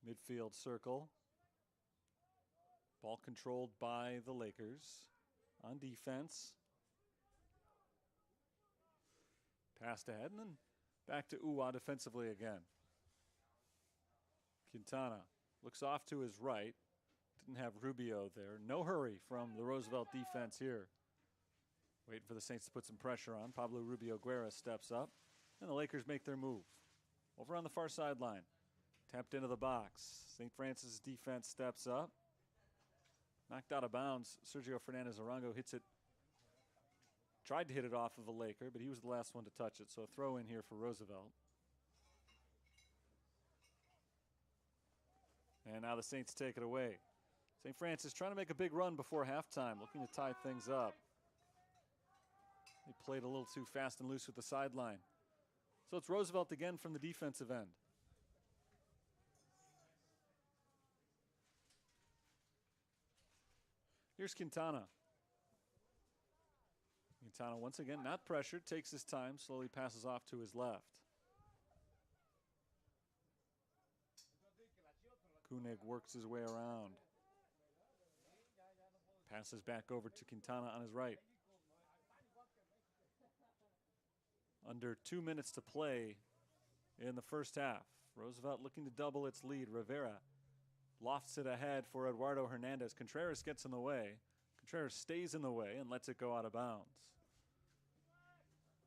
Midfield circle. Ball controlled by the Lakers. On defense. Passed ahead and then back to Uwa defensively again. Quintana looks off to his right. Didn't have Rubio there. No hurry from the Roosevelt defense here. Waiting for the Saints to put some pressure on. Pablo Rubio Guerra steps up. And the Lakers make their move. Over on the far sideline. Tapped into the box. St. Francis defense steps up. Knocked out of bounds. Sergio Fernandez Arango hits it. Tried to hit it off of a Laker, but he was the last one to touch it. So a throw in here for Roosevelt. And now the Saints take it away. St. Francis trying to make a big run before halftime, looking to tie things up. They played a little too fast and loose with the sideline. So it's Roosevelt again from the defensive end. Here's Quintana. Quintana once again not pressured, takes his time, slowly passes off to his left. Koenig works his way around. Passes back over to Quintana on his right. Under 2 minutes to play in the first half. Roosevelt looking to double its lead. Rivera lofts it ahead for Eduardo Hernandez. Contreras gets in the way. Contreras stays in the way and lets it go out of bounds.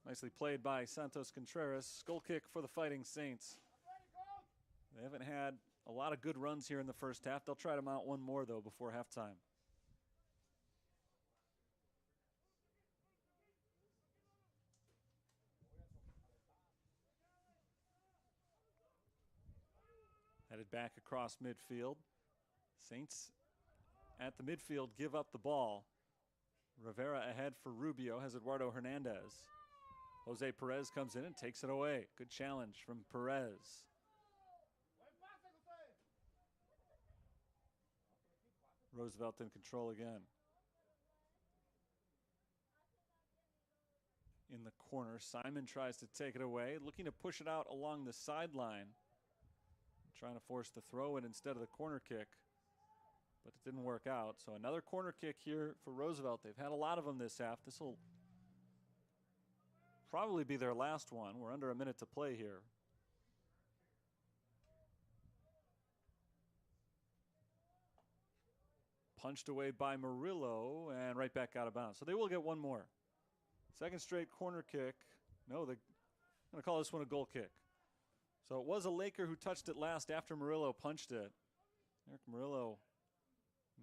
Nicely played by Santos Contreras. Goal kick for the Fighting Saints. They haven't had a lot of good runs here in the first half. They'll try to mount one more, though, before halftime. Headed back across midfield. Saints at the midfield give up the ball. Rivera ahead for Rubio, has Eduardo Hernandez. Jose Perez comes in and takes it away. Good challenge from Perez. Roosevelt in control again. In the corner, Simon tries to take it away, looking to push it out along the sideline. Trying to force the throw in instead of the corner kick, but it didn't work out. So another corner kick here for Roosevelt. They've had a lot of them this half. This will probably be their last one. We're under a minute to play here. Punched away by Murillo and right back out of bounds. So they will get one more. Second straight corner kick. No, they're going to call this one a goal kick. So it was a Laker who touched it last after Murillo punched it. Eric Murillo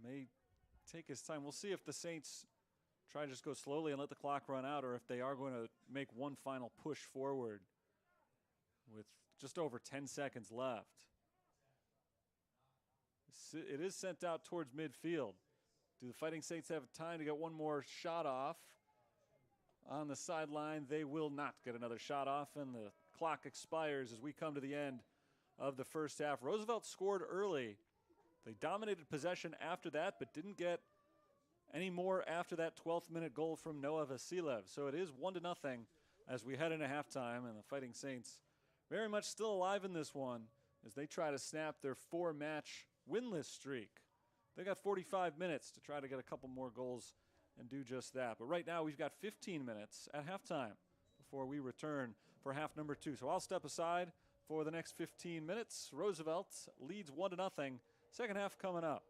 may take his time. We'll see if the Saints try to just go slowly and let the clock run out, or if they are going to make one final push forward with just over 10 seconds left. It is sent out towards midfield. Do the Fighting Saints have time to get one more shot off? On the sideline, they will not get another shot off, and the clock expires as we come to the end of the first half. Roosevelt scored early. They dominated possession after that, but didn't get any more after that 12th minute goal from Noah Vasilev. So it is 1-0 as we head into halftime, and the Fighting Saints very much still alive in this one as they try to snap their 4-match winless streak. They got 45 minutes to try to get a couple more goals and do just that. But right now we've got 15 minutes at halftime before we return for half number 2. So I'll step aside for the next 15 minutes. Roosevelt leads 1-0. Second half coming up.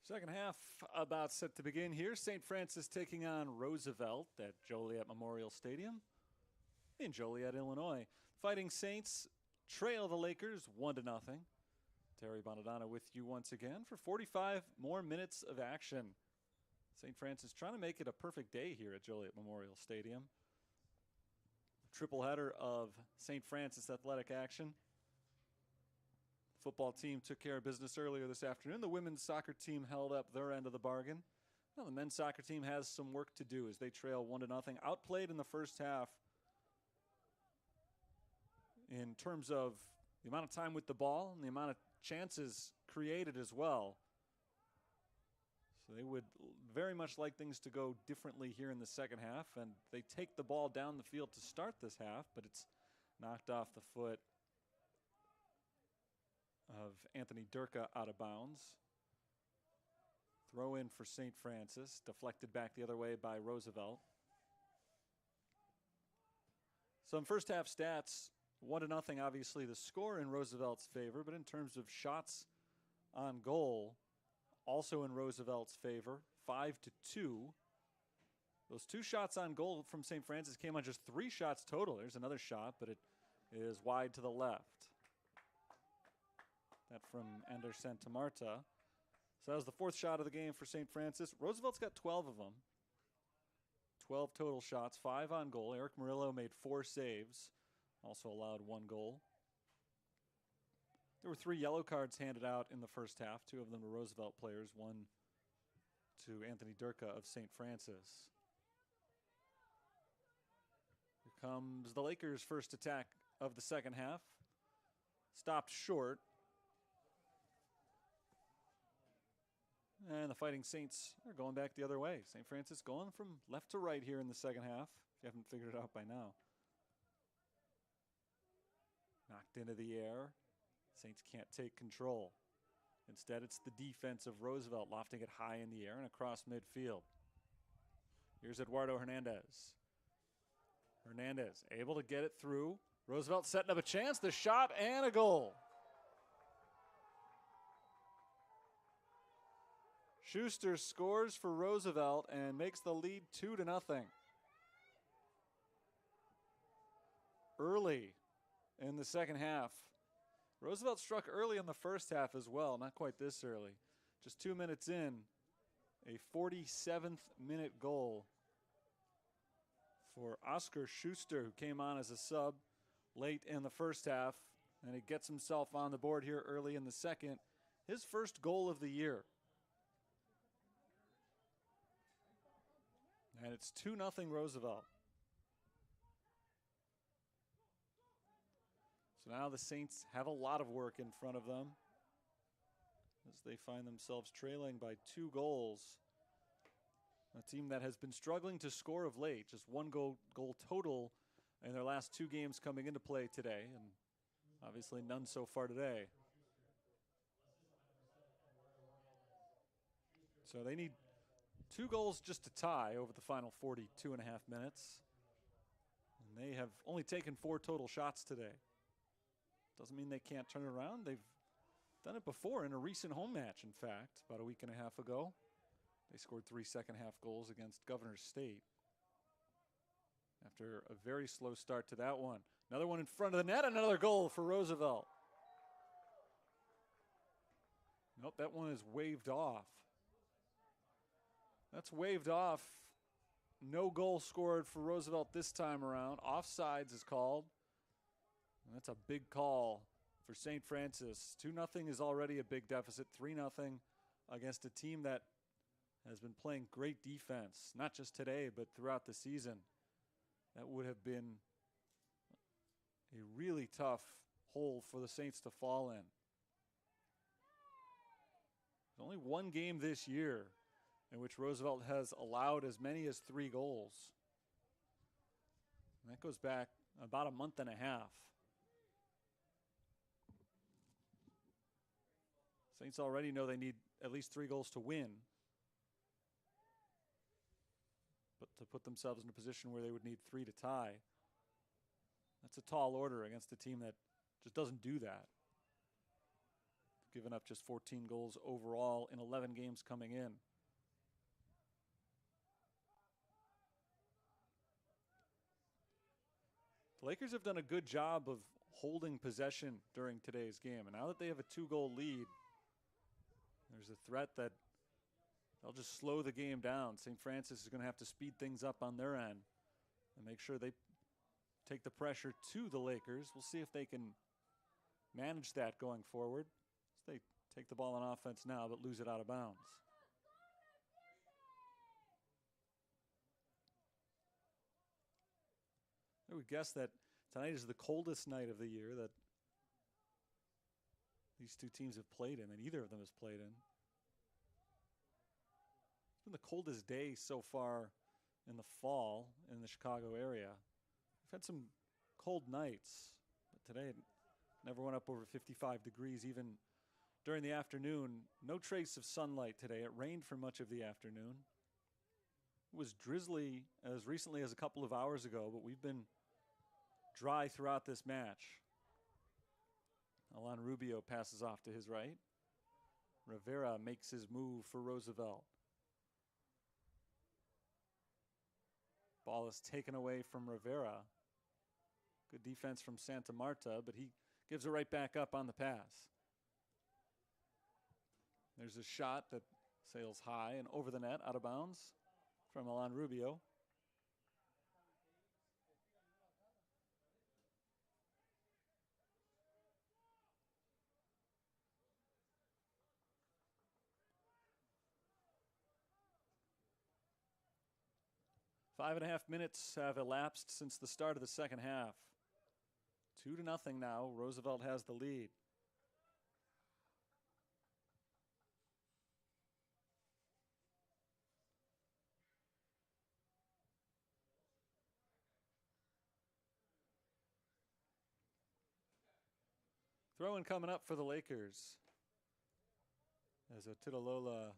Second half about set to begin here. St. Francis taking on Roosevelt at Joliet Memorial Stadium in Joliet, Illinois. Fighting Saints trail the Lakers 1-0. Terry Bonadonna with you once again for 45 more minutes of action. St. Francis trying to make it a perfect day here at Joliet Memorial Stadium. Triple header of St. Francis athletic action. Football team took care of business earlier this afternoon. The women's soccer team held up their end of the bargain. Now the men's soccer team has some work to do as they trail 1-0. Outplayed in the first half in terms of the amount of time with the ball and the amount of chances created as well. So they would very much like things to go differently here in the second half, and they take the ball down the field to start this half, but it's knocked off the foot of Anthony Durka out of bounds. Throw in for St. Francis, deflected back the other way by Roosevelt. Some first half stats, 1-0 obviously the score in Roosevelt's favor, but in terms of shots on goal, also in Roosevelt's favor, 5-2. Those 2 shots on goal from St. Francis came on just 3 shots total. There's another shot, but it is wide to the left. That from Ender Santa Marta. So that was the 4th shot of the game for St. Francis. Roosevelt's got 12 of them. 12 total shots, 5 on goal. Eric Murillo made 4 saves, also allowed 1 goal. There were 3 yellow cards handed out in the first half. 2 of them were Roosevelt players, 1 to Anthony Durka of St. Francis. Here comes the Lakers' first attack of the second half. Stopped short. And the Fighting Saints are going back the other way. St. Francis going from left to right here in the second half, if you haven't figured it out by now. Knocked into the air. Saints can't take control. Instead, it's the defense of Roosevelt lofting it high in the air and across midfield. Here's Eduardo Hernandez. Hernandez able to get it through. Roosevelt setting up a chance, the shot and a goal. Schuster scores for Roosevelt and makes the lead 2-0. Early in the second half. Roosevelt struck early in the first half as well, not quite this early. Just 2 minutes in, a 47th minute goal for Oscar Schuster, who came on as a sub late in the first half, and he gets himself on the board here early in the second. His first goal of the year. And it's 2-0 Roosevelt. So now the Saints have a lot of work in front of them as they find themselves trailing by 2 goals. A team that has been struggling to score of late, just 1 goal total in their last 2 games coming into play today, and obviously none so far today. So they need 2 goals just to tie over the final 42.5 minutes. And they have only taken 4 total shots today. Doesn't mean they can't turn it around. They've done it before in a recent home match, in fact, about a week and a half ago. They scored 3 second-half goals against Governor State after a very slow start to that one. Another one in front of the net, another goal for Roosevelt. Nope, that one is waved off. That's waved off. No goal scored for Roosevelt this time around. Offsides is called. And that's a big call for St. Francis. 2-0 is already a big deficit. 3-0 against a team that has been playing great defense, not just today, but throughout the season. That would have been a really tough hole for the Saints to fall in. There's only 1 game this year in which Roosevelt has allowed as many as 3 goals. And that goes back about a month and a half. Saints already know they need at least 3 goals to win. But to put themselves in a position where they would need 3 to tie, that's a tall order against a team that just doesn't do that. given up just 14 goals overall in 11 games coming in. The Lakers have done a good job of holding possession during today's game. And now that they have a 2-goal lead, there's a threat that they'll just slow the game down. St. Francis is going to have to speed things up on their end and make sure they take the pressure to the Lakers. We'll see if they can manage that going forward. They take the ball on offense now, but lose it out of bounds. I would guess that tonight is the coldest night of the year that these two teams have played in, and either of them has played in. It's been the coldest day so far in the fall in the Chicago area. We've had some cold nights, but today it never went up over 55 degrees even during the afternoon. No trace of sunlight today. It rained for much of the afternoon. It was drizzly as recently as a couple of hours ago, but we've been dry throughout this match. Alan Rubio passes off to his right. Rivera makes his move for Roosevelt. Ball is taken away from Rivera. Good defense from Santa Marta, but he gives it right back up on the pass. There's a shot that sails high and over the net, out of bounds from Alan Rubio. Five and a half minutes have elapsed since the start of the second half. 2-0 now. Roosevelt has the lead. Throw-in coming up for the Lakers as a Titalola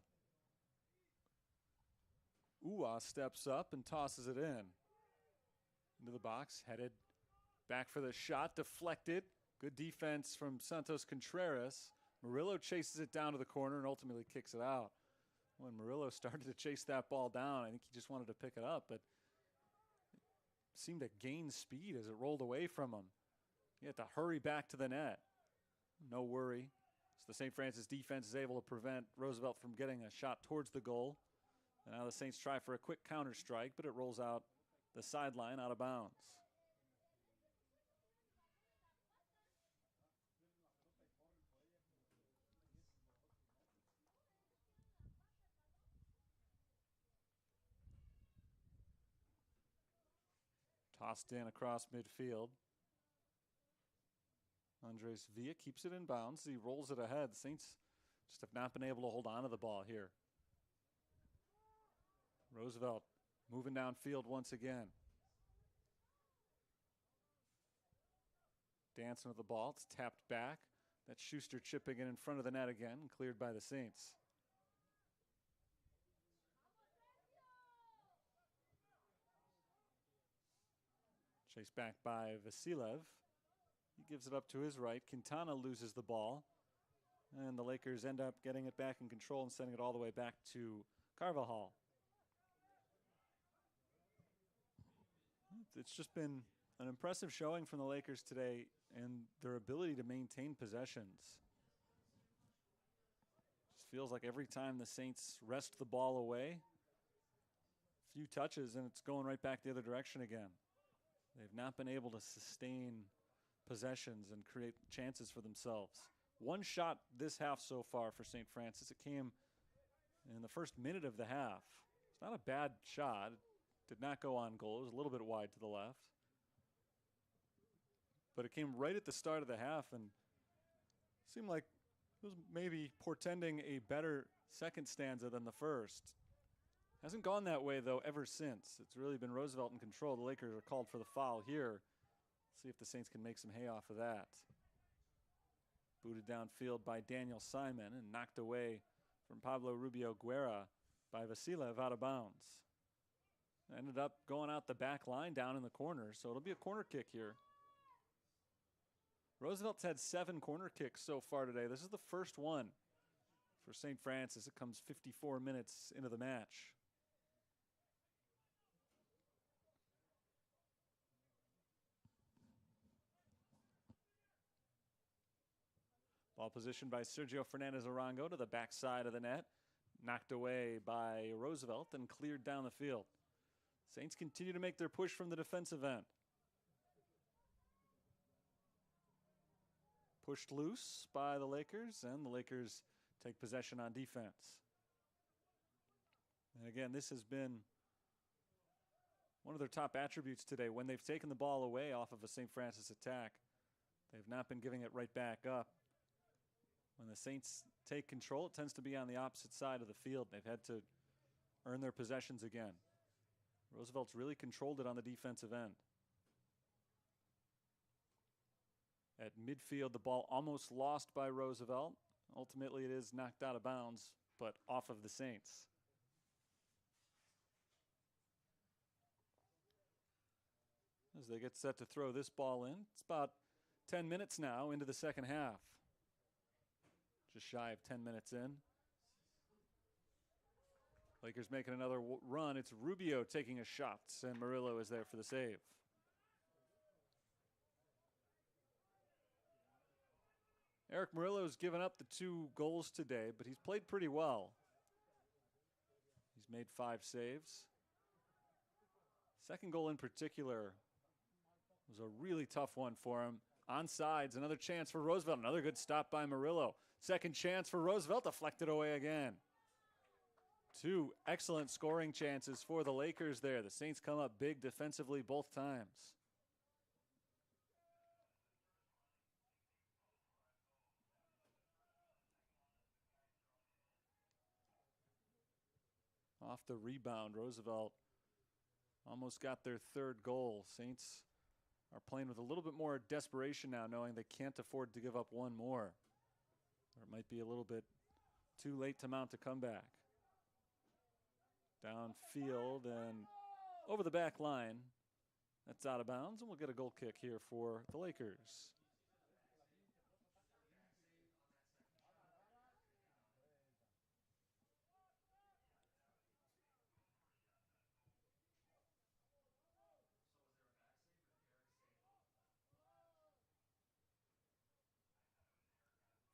Uwa steps up and tosses it in. Into the box, headed back for the shot, deflected. Good defense from Santos Contreras. Murillo chases it down to the corner and ultimately kicks it out. When Murillo started to chase that ball down, I think he just wanted to pick it up, but it seemed to gain speed as it rolled away from him. He had to hurry back to the net. No worry. So the St. Francis defense is able to prevent Roosevelt from getting a shot towards the goal. And now the Saints try for a quick counter strike, but it rolls out the sideline out of bounds. Tossed in across midfield. Andres Villa keeps it in bounds. He rolls it ahead. The Saints just have not been able to hold on to the ball here. Roosevelt moving downfield once again. Dancing with the ball. It's tapped back. That's Schuster chipping it in front of the net again and cleared by the Saints. Chased back by Vasilev. He gives it up to his right. Quintana loses the ball. And the Lakers end up getting it back in control and sending it all the way back to Carvajal. It's just been an impressive showing from the Lakers today and their ability to maintain possessions. Just feels like every time the Saints wrest the ball away, a few touches and it's going right back the other direction again. They've not been able to sustain possessions and create chances for themselves. One shot this half so far for St. Francis. It came in the first minute of the half. It's not a bad shot. It did not go on goal. It was a little bit wide to the left. But it came right at the start of the half and seemed like it was maybe portending a better second stanza than the first. Hasn't gone that way, though, ever since. It's really been Roosevelt in control. The Lakers are called for the foul here. See if the Saints can make some hay off of that. Booted downfield by Daniel Simon and knocked away from Pablo Rubio Guerra by Vasilev out of bounds. Ended up going out the back line down in the corner, so it'll be a corner kick here. Roosevelt's had 7 corner kicks so far today. This is the first one for St. Francis. It comes 54 minutes into the match. Ball positioned by Sergio Fernandez Arango to the backside of the net. Knocked away by Roosevelt and cleared down the field. Saints continue to make their push from the defensive end. Pushed loose by the Lakers, and the Lakers take possession on defense. And again, this has been one of their top attributes today. When they've taken the ball away off of a St. Francis attack, they've not been giving it right back up. When the Saints take control, it tends to be on the opposite side of the field. They've had to earn their possessions again. Roosevelt's really controlled it on the defensive end. At midfield, the ball almost lost by Roosevelt. Ultimately, it is knocked out of bounds, but off of the Saints. As they get set to throw this ball in, it's about 10 minutes now into the second half. Just shy of 10 minutes in. Lakers making another run. It's Rubio taking a shot, and Murillo is there for the save. Eric Murillo's given up the 2 goals today, but he's played pretty well. He's made 5 saves. Second goal in particular was a really tough one for him. Onside, another chance for Roosevelt. Another good stop by Murillo. Second chance for Roosevelt, deflected away again. 2 excellent scoring chances for the Lakers there. The Saints come up big defensively both times. Off the rebound, Roosevelt almost got their 3rd goal. Saints are playing with a little bit more desperation now, knowing they can't afford to give up one more. Or it might be a little bit too late to mount a comeback. Downfield and over the back line. That's out of bounds, and we'll get a goal kick here for the Lakers.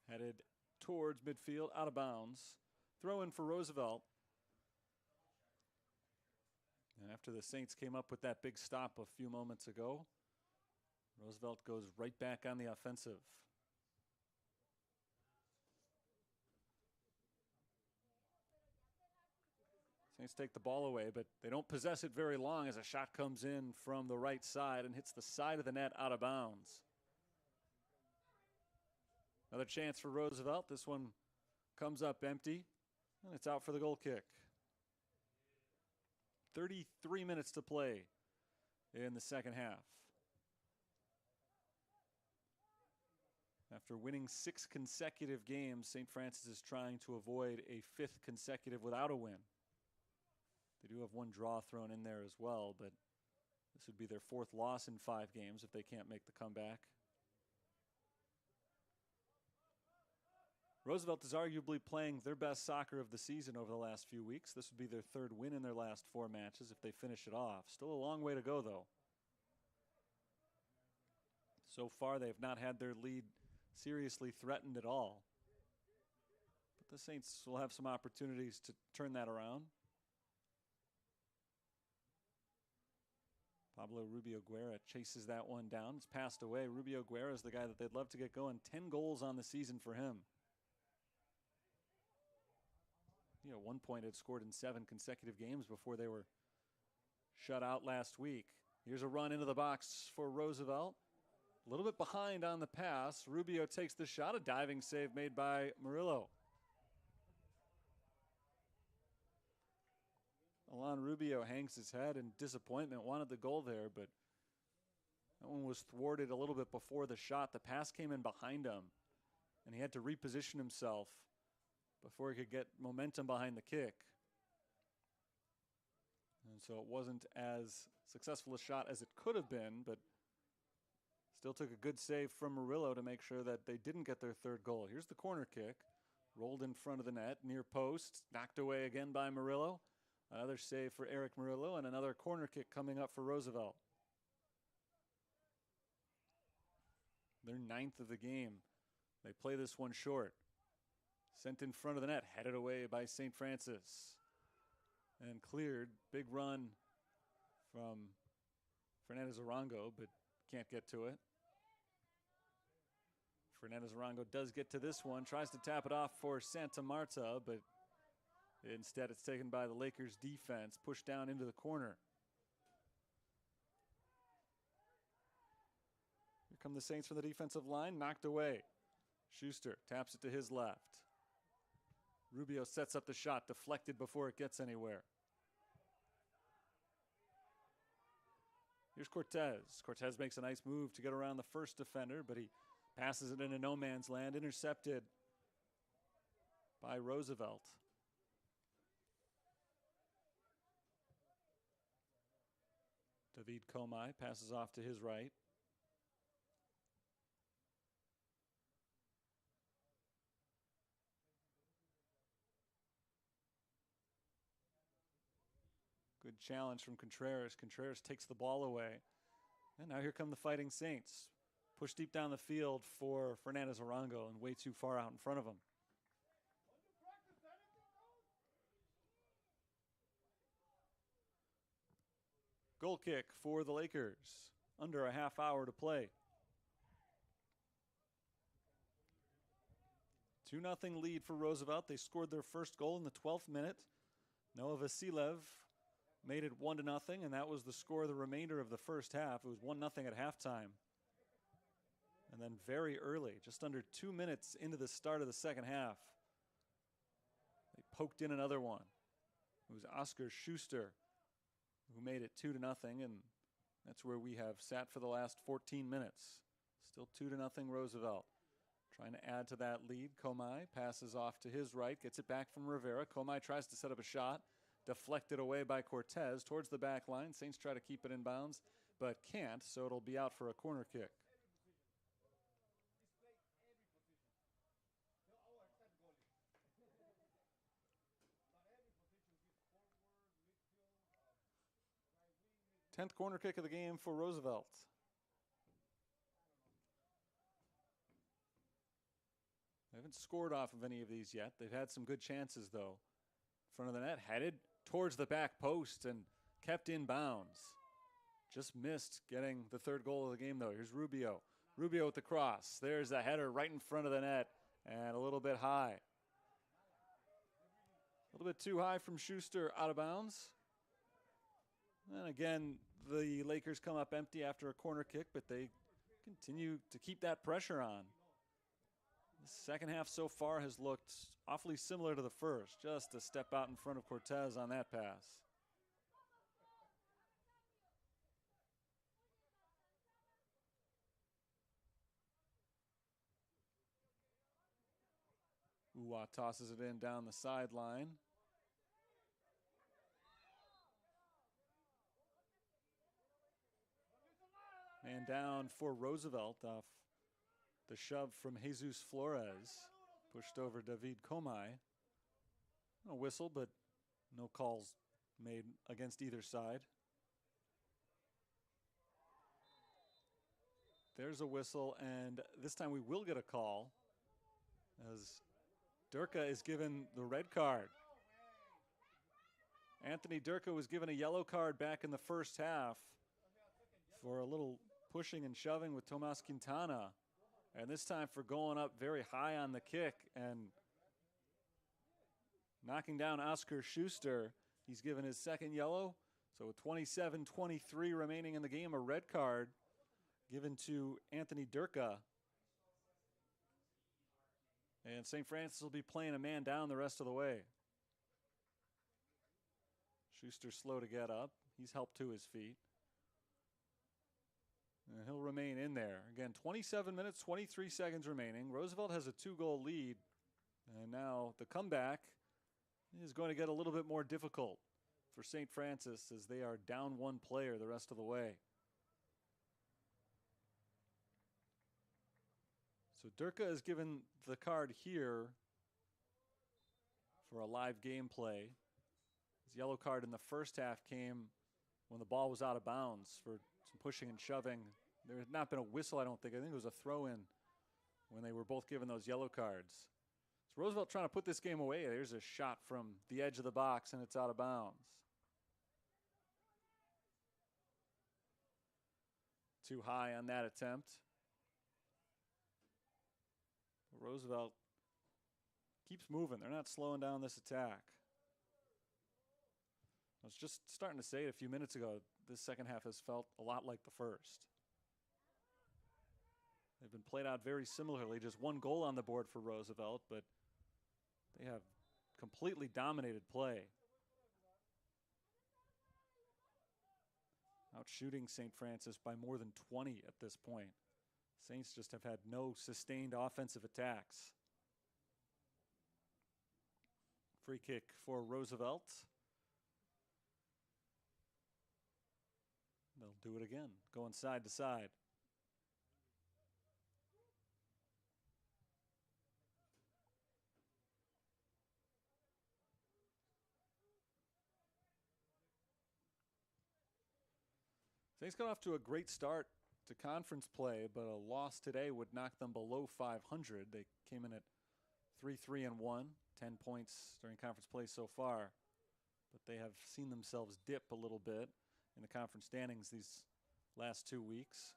Headed towards midfield, out of bounds. Throw in for Roosevelt. And after the Saints came up with that big stop a few moments ago, Roosevelt goes right back on the offensive. Saints take the ball away, but they don't possess it very long as a shot comes in from the right side and hits the side of the net out of bounds. Another chance for Roosevelt. This one comes up empty, and it's out for the goal kick. 33 minutes to play in the second half. After winning 6 consecutive games, St. Francis is trying to avoid a 5th consecutive without a win. They do have 1 draw thrown in there as well, but this would be their 4th loss in 5 games if they can't make the comeback. Roosevelt is arguably playing their best soccer of the season over the last few weeks. This would be their 3rd win in their last 4 matches if they finish it off. Still a long way to go, though. So far, they've not had their lead seriously threatened at all. But the Saints will have some opportunities to turn that around. Pablo Rubio Guerra chases that one down. It's passed away. Rubio Guerra is the guy that they'd love to get going. 10 goals on the season for him. At one point had scored in 7 consecutive games before they were shut out last week. Here's a run into the box for Roosevelt. A little bit behind on the pass. Rubio takes the shot. A diving save made by Murillo. Alan Rubio hangs his head in disappointment. Wanted the goal there, but that one was thwarted a little bit before the shot. The pass came in behind him, and he had to reposition himself before he could get momentum behind the kick. And so it wasn't as successful a shot as it could have been, but Still took a good save from Murillo to make sure that they didn't get their third goal. Here's the corner kick. Rolled in front of the net, near post. Knocked away again by Murillo. Another save for Eric Murillo, and another corner kick coming up for Roosevelt. Their 9th of the game. They play this one short. Sent in front of the net, headed away by St. Francis. And cleared. Big run from Fernandez Arango, but can't get to it. Fernandez Arango does get to this one, tries to tap it off for Santa Marta, but instead it's taken by the Lakers defense, pushed down into the corner. Here come the Saints from the defensive line, knocked away. Schuster taps it to his left. Rubio sets up the shot, deflected before it gets anywhere. Here's Cortez. Cortez makes a nice move to get around the first defender, but he passes it into no man's land, intercepted by Roosevelt. David Komai passes off to his right. Good challenge from Contreras. Contreras takes the ball away. And now here come the Fighting Saints. Push deep down the field for Fernandez Arango and way too far out in front of him. Goal kick for the Lakers. Under a half hour to play. 2-0 lead for Roosevelt. They scored their first goal in the 12th minute. Noah Vasilev made it 1-0, and that was the score of the remainder of the first half. It was 1-0 at halftime. And then very early, just under 2 minutes into the start of the second half, they poked in another one. It was Oscar Schuster who made it 2-0, and that's where we have sat for the last 14 minutes. Still 2-0 Roosevelt. Trying to add to that lead. Komai passes off to his right, gets it back from Rivera. Komai tries to set up a shot. Deflected away by Cortez towards the back line. Saints try to keep it in bounds, but can't, so it'll be out for a corner kick. Tenth corner kick of the game for Roosevelt. They haven't scored off of any of these yet. They've had some good chances, though. In front of the net, headed towards the back post and kept in bounds. Just missed getting the third goal of the game, though. Here's Rubio. Rubio with the cross. There's a header right in front of the net and a little bit high. A little bit too high from Schuster, out of bounds. And again, the Lakers come up empty after a corner kick, but they continue to keep that pressure on. The second half so far has looked awfully similar to the first. Just a step out in front of Cortez on that pass. Uwa tosses it in down the sideline. Man down for Roosevelt off the shove from Jesus Flores. Pushed over David Komai. No whistle, but no calls made against either side. There's a whistle, and this time we will get a call as Durka is given the red card. Anthony Durka was given a yellow card back in the first half for a little pushing and shoving with Tomas Quintana. And this time for going up very high on the kick and knocking down Oscar Schuster. He's given his second yellow. So with 27-23 remaining in the game, a red card given to Anthony Durka. And St. Francis will be playing a man down the rest of the way. Schuster slow to get up. He's helped to his feet. And he'll remain in there. Again, 27 minutes, 23 seconds remaining. Roosevelt has a 2-goal lead. And now the comeback is going to get a little bit more difficult for St. Francis as they are down one player the rest of the way. So Durka is given the card here for a live gameplay. His yellow card in the first half came when the ball was out of bounds for some pushing and shoving. There had not been a whistle, I don't think. I think it was a throw-in when they were both given those yellow cards. So Roosevelt trying to put this game away. There's a shot from the edge of the box, and it's out of bounds. Too high on that attempt. Roosevelt keeps moving. They're not slowing down this attack. I was just starting to say it a few minutes ago, this second half has felt a lot like the first. They've been played out very similarly. Just one goal on the board for Roosevelt, but they have completely dominated play. Out shooting St. Francis by more than 20 at this point. Saints just have had no sustained offensive attacks. Free kick for Roosevelt. They'll do it again, going side to side. Saints got off to a great start to conference play, but a loss today would knock them below 500. They came in at 3-3-1, 10 points during conference play so far. But they have seen themselves dip a little bit in the conference standings these last 2 weeks.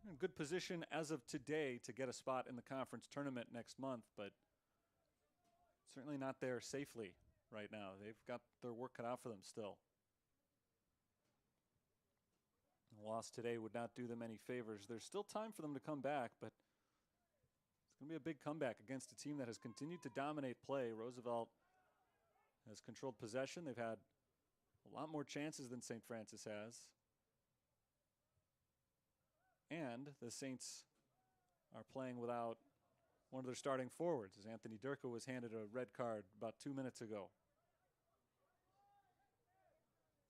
They're in good position as of today to get a spot in the conference tournament next month, but certainly not there safely right now. They've got their work cut out for them still. A loss today would not do them any favors. There's still time for them to come back, but it's going to be a big comeback against a team that has continued to dominate play. Roosevelt has controlled possession. They've had a lot more chances than St. Francis has. And the Saints are playing without one of their starting forwards, as Anthony Durka was handed a red card about 2 minutes ago.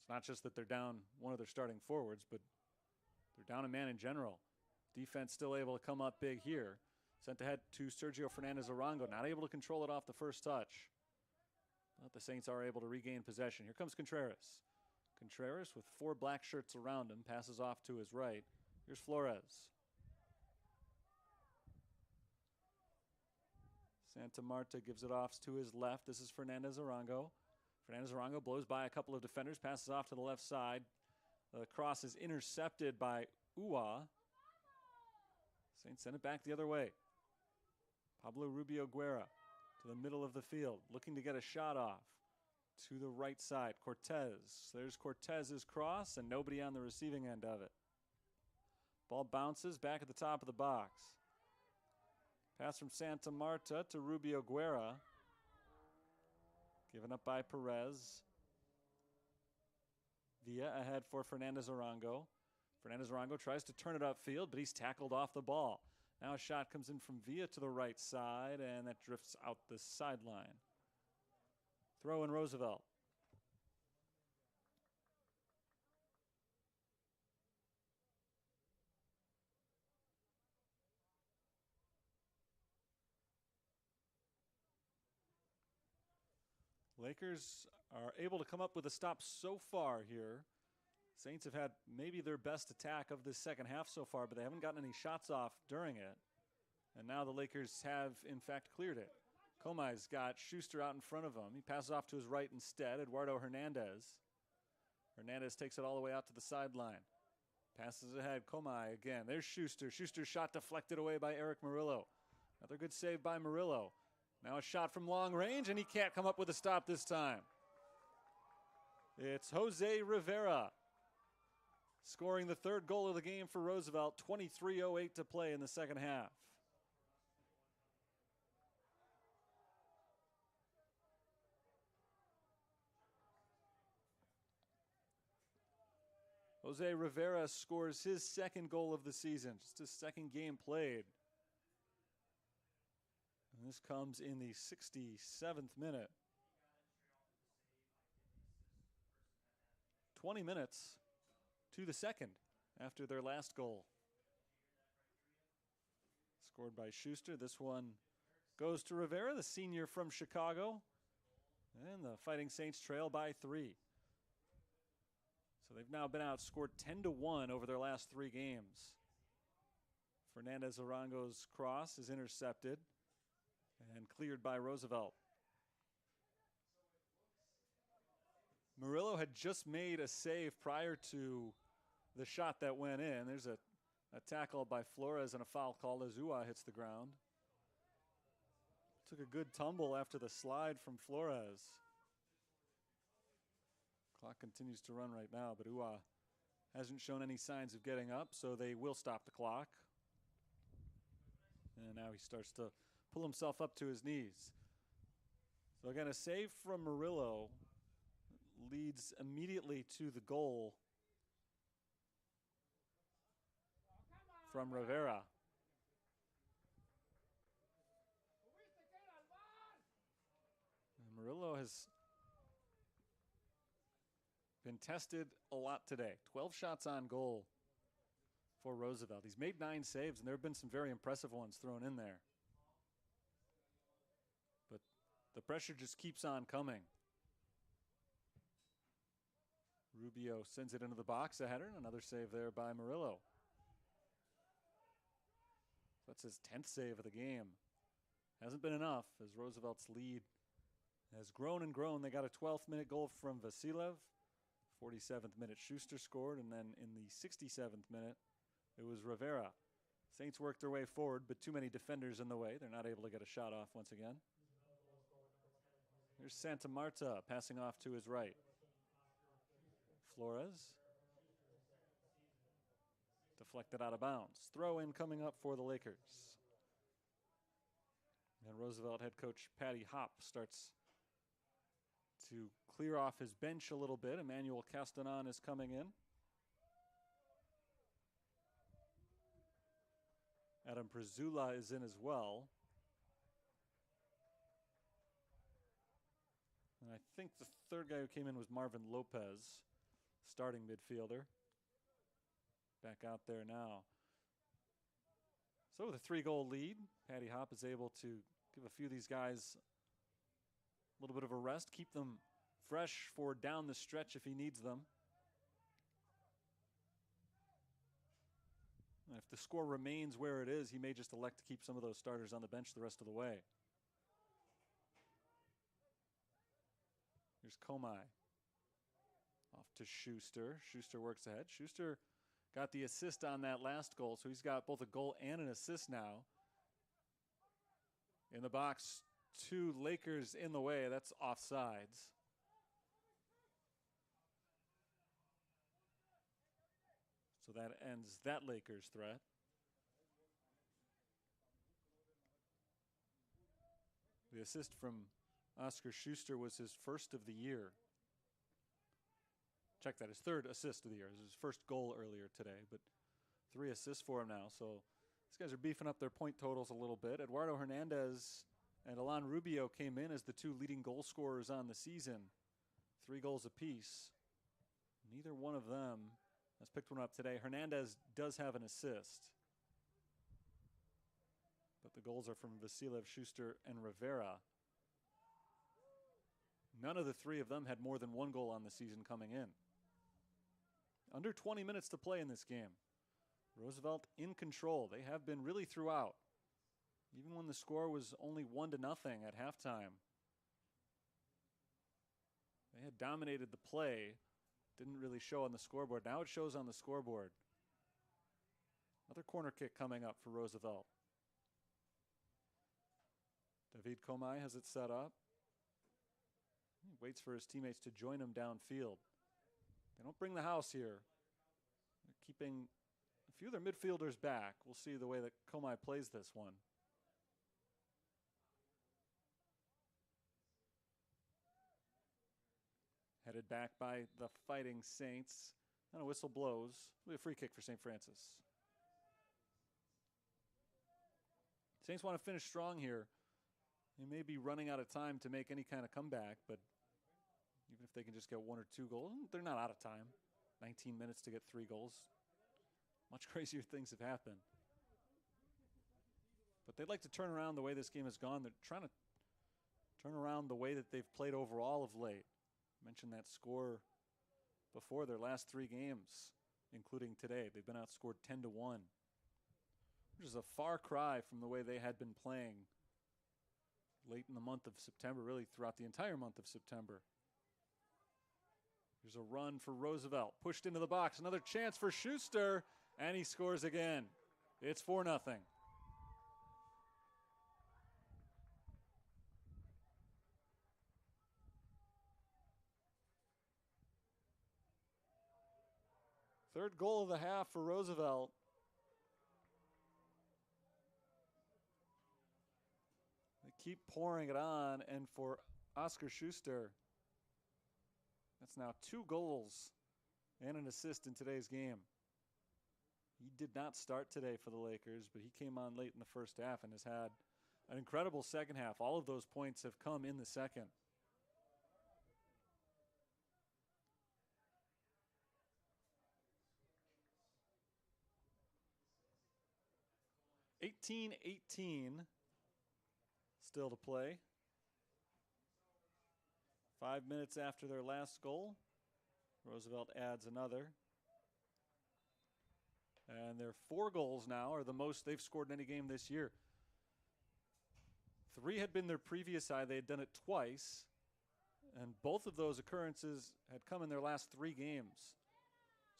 It's not just that they're down one of their starting forwards, but they're down a man in general. Defense still able to come up big here. Sent ahead to Sergio Fernandez-Arango, not able to control it off the first touch. But the Saints are able to regain possession. Here comes Contreras. Contreras with 4 black shirts around him, passes off to his right. Here's Flores. Santa Marta gives it off to his left. This is Fernandez-Arango. Fernandez-Arango blows by a couple of defenders, passes off to the left side. The cross is intercepted by Ua. Saints send it back the other way. Pablo Rubio Guerra to the middle of the field, looking to get a shot off. To the right side, Cortez. There's Cortez's cross, and nobody on the receiving end of it. Ball bounces back at the top of the box. Pass from Santa Marta to Rubio Guerra. Given up by Perez. Villa ahead for Fernandez-Arango. Fernandez-Arango tries to turn it upfield, but he's tackled off the ball. Now a shot comes in from Villa to the right side, and that drifts out the sideline. Throw in Roosevelt. Lakers are able to come up with a stop so far here. Saints have had maybe their best attack of this second half so far, but they haven't gotten any shots off during it. And now the Lakers have, in fact, cleared it. Comai's got Schuster out in front of him. He passes off to his right instead, Eduardo Hernandez. Hernandez takes it all the way out to the sideline. Passes ahead, Comai again. There's Schuster. Schuster's shot deflected away by Eric Murillo. Another good save by Murillo. Now a shot from long range, and he can't come up with a stop this time. It's Jose Rivera scoring the 3rd goal of the game for Roosevelt. 23:08 to play in the second half. Jose Rivera scores his 2nd goal of the season, just his 2nd game played. And this comes in the 67th minute. 20 minutes to the 2nd after their last goal. Scored by Schuster. This one goes to Rivera, the senior from Chicago. And the Fighting Saints trail by 3. So they've now been outscored 10-1 over their last 3 games. Fernandez Arango's cross is intercepted and cleared by Roosevelt. Murillo had just made a save prior to the shot that went in. There's a tackle by Flores and a foul call as Ua hits the ground. Took a good tumble after the slide from Flores. Clock continues to run right now, but Ua hasn't shown any signs of getting up, so they will stop the clock. And now he starts to pull himself up to his knees. So again, a save from Murillo leads immediately to the goal from Rivera. And Murillo has been tested a lot today. 12 shots on goal for Roosevelt. He's made 9 saves, and there have been some very impressive ones thrown in there. But the pressure just keeps on coming. Rubio sends it into the box, a header, another save there by Murillo. That's his 10th save of the game. Hasn't been enough as Roosevelt's lead has grown and grown. They got a 12th minute goal from Vasilev. 47th minute Schuster scored, and then in the 67th minute it was Rivera. Saints worked their way forward, but too many defenders in the way. They're not able to get a shot off once again. Here's Santa Marta passing off to his right. Flores. Deflected out of bounds. Throw in coming up for the Lakers. And Roosevelt head coach Patty Hopp starts to clear off his bench a little bit. Emmanuel Castanon is coming in. Adam Prezula is in as well. And I think the third guy who came in was Marvin Lopez, starting midfielder. Back out there now. So with a 3-goal lead, Patty Hopp is able to give a few of these guys a little bit of a rest, keep them fresh for down the stretch if he needs them. And if the score remains where it is, he may just elect to keep some of those starters on the bench the rest of the way. Here's Komai. Off to Schuster. Schuster works ahead. Schuster got the assist on that last goal, so he's got both a goal and an assist now. In the box, 2 Lakers in the way. That's offsides. So that ends that Lakers threat. The assist from Oscar Schuster was his first of the year. Check that, his 3rd assist of the year. It was his first goal earlier today, but 3 assists for him now. So these guys are beefing up their point totals a little bit. Eduardo Hernandez and Alan Rubio came in as the 2 leading goal scorers on the season. 3 goals apiece. Neither one of them has picked one up today. Hernandez does have an assist, but the goals are from Vasilev, Schuster, and Rivera. None of the 3 of them had more than 1 goal on the season coming in. Under 20 minutes to play in this game. Roosevelt in control. They have been really throughout. Even when the score was only 1-0 at halftime. They had dominated the play. Didn't really show on the scoreboard. Now it shows on the scoreboard. Another corner kick coming up for Roosevelt. David Komai has it set up. He waits for his teammates to join him downfield. They don't bring the house here. They're keeping a few of their midfielders back. We'll see the way that Komai plays this one. Headed back by the Fighting Saints. And a whistle blows. It'll be a free kick for St. Francis. Saints want to finish strong here. They may be running out of time to make any kind of comeback, but even if they can just get 1 or 2 goals, they're not out of time. 19 minutes to get 3 goals. Much crazier things have happened. But they'd like to turn around the way this game has gone. They're trying to turn around the way that they've played overall of late. I mentioned that score before. Their last 3 games, including today, they've been outscored 10-1, which is a far cry from the way they had been playing late in the month of September, really throughout the entire month of September. There's a run for Roosevelt, pushed into the box. Another chance for Schuster, and he scores again. It's 4-0. Third goal of the half for Roosevelt. They keep pouring it on, and for Oscar Schuster, that's now 2 goals and an assist in today's game. He did not start today for the Lakers, but he came on late in the first half and has had an incredible second half. All of those points have come in the second. 18-18 still to play. 5 minutes after their last goal, Roosevelt adds another. And their 4 goals now are the most they've scored in any game this year. 3 had been their previous high. They had done it twice, and both of those occurrences had come in their last 3 games.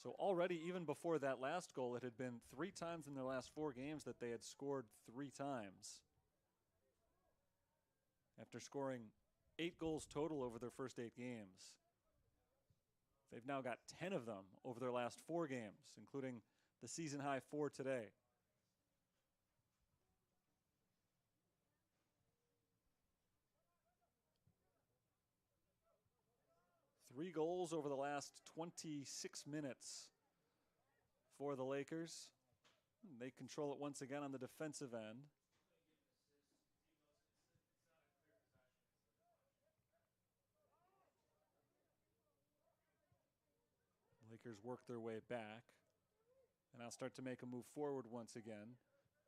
So already, even before that last goal, it had been 3 times in their last 4 games that they had scored 3 times. After scoring 8 goals total over their first 8 games. They've now got 10 of them over their last 4 games, including the season high 4 today. Three goals over the last 26 minutes for the Lakers. They control it once again on the defensive end. Lakers work their way back, and I'll start to make a move forward once again.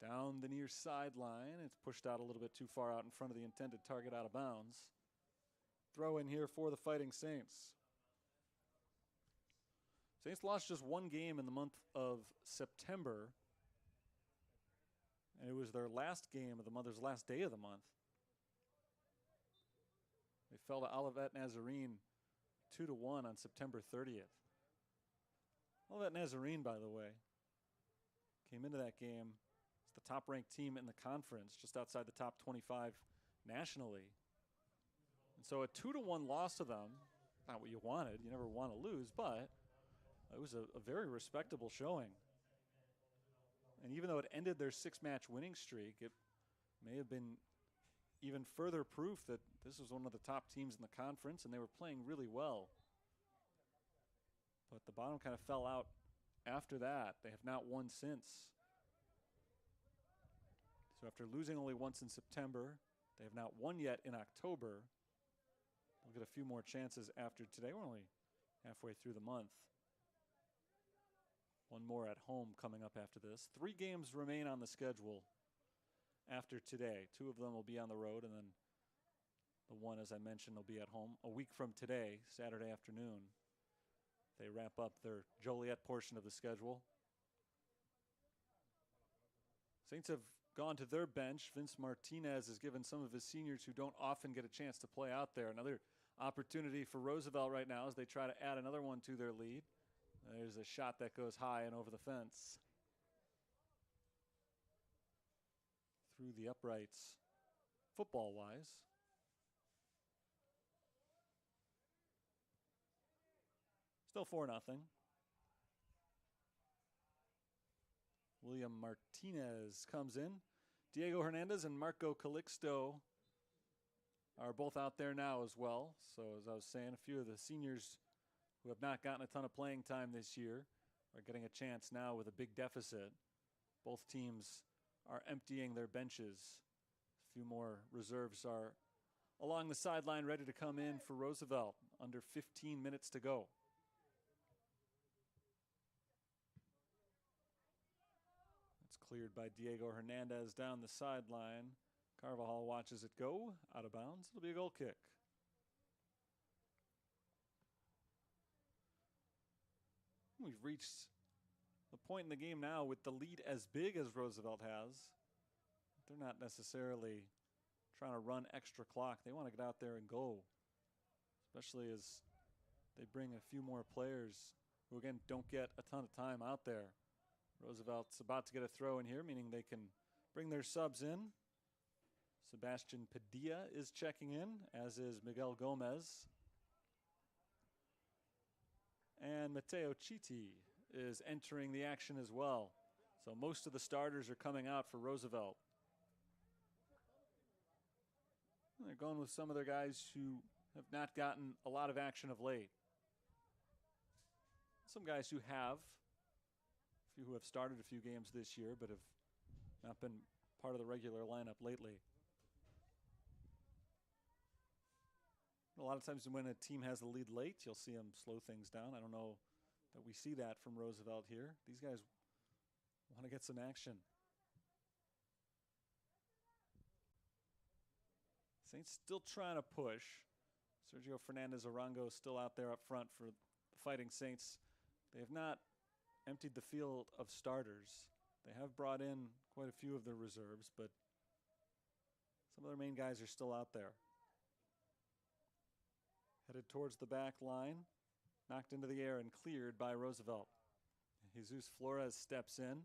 Down the near sideline. It's pushed out a little bit too far out in front of the intended target, out of bounds. Throw in here for the Fighting Saints. Saints lost just 1 game in the month of September, and it was their last game of the month, their last day of the month. They fell to Olivet Nazarene 2-1 on September 30th. Olivet Nazarene, by the way, came into that game as the top-ranked team in the conference, just outside the top 25 nationally. And so a 2-1 loss to them, not what you wanted. You never want to lose, but it was a very respectable showing. And even though it ended their 6-match winning streak, it may have been even further proof that this was one of the top teams in the conference, and they were playing really well. But the bottom kind of fell out after that. They have not won since. So after losing only once in September, they have not won yet in October. They'll get a few more chances after today. We're only halfway through the month. 1 more at home coming up after this. 3 games remain on the schedule after today. 2 of them will be on the road, and then the one, as I mentioned, will be at home. A week from today, Saturday afternoon, they wrap up their Joliet portion of the schedule. Saints have gone to their bench. Vince Martinez has given some of his seniors who don't often get a chance to play out there another opportunity for Roosevelt right now as they try to add another one to their lead. There's a shot that goes high and over the fence. Through the uprights, football-wise. Still 4-0. William Martinez comes in. Diego Hernandez and Marco Calixto are both out there now as well. So as I was saying, a few of the seniors who have not gotten a ton of playing time this year are getting a chance now with a big deficit. Both teams are emptying their benches. A few more reserves are along the sideline ready to come in for Roosevelt. Under 15 minutes to go. It's Cleared by Diego Hernandez down the sideline. Carvajal watches it go out of bounds. It'll be a goal kick. We've reached the point in the game now with the lead as big as Roosevelt has. They're not necessarily trying to run extra clock. They want to get out there and go, especially as they bring a few more players who, again, don't get a ton of time out there. Roosevelt's about to get a throw in here, meaning they can bring their subs in. Sebastian Padilla is checking in, as is Miguel Gomez. And Mateo Chiti is entering the action as well. So most of the starters are coming out for Roosevelt. They're going with some of their guys who have not gotten a lot of action of late. Some guys who have, a few who have started a few games this year but have not been part of the regular lineup lately. A lot of times when a team has the lead late, you'll see them slow things down. I don't know that we see that from Roosevelt here. These guys want to get some action. Saints still trying to push. Sergio Fernandez Arango still out there up front for the Fighting Saints. They have not emptied the field of starters. They have brought in quite a few of their reserves, but some of their main guys are still out there. Headed towards the back line, knocked into the air and cleared by Roosevelt. Jesus Flores steps in,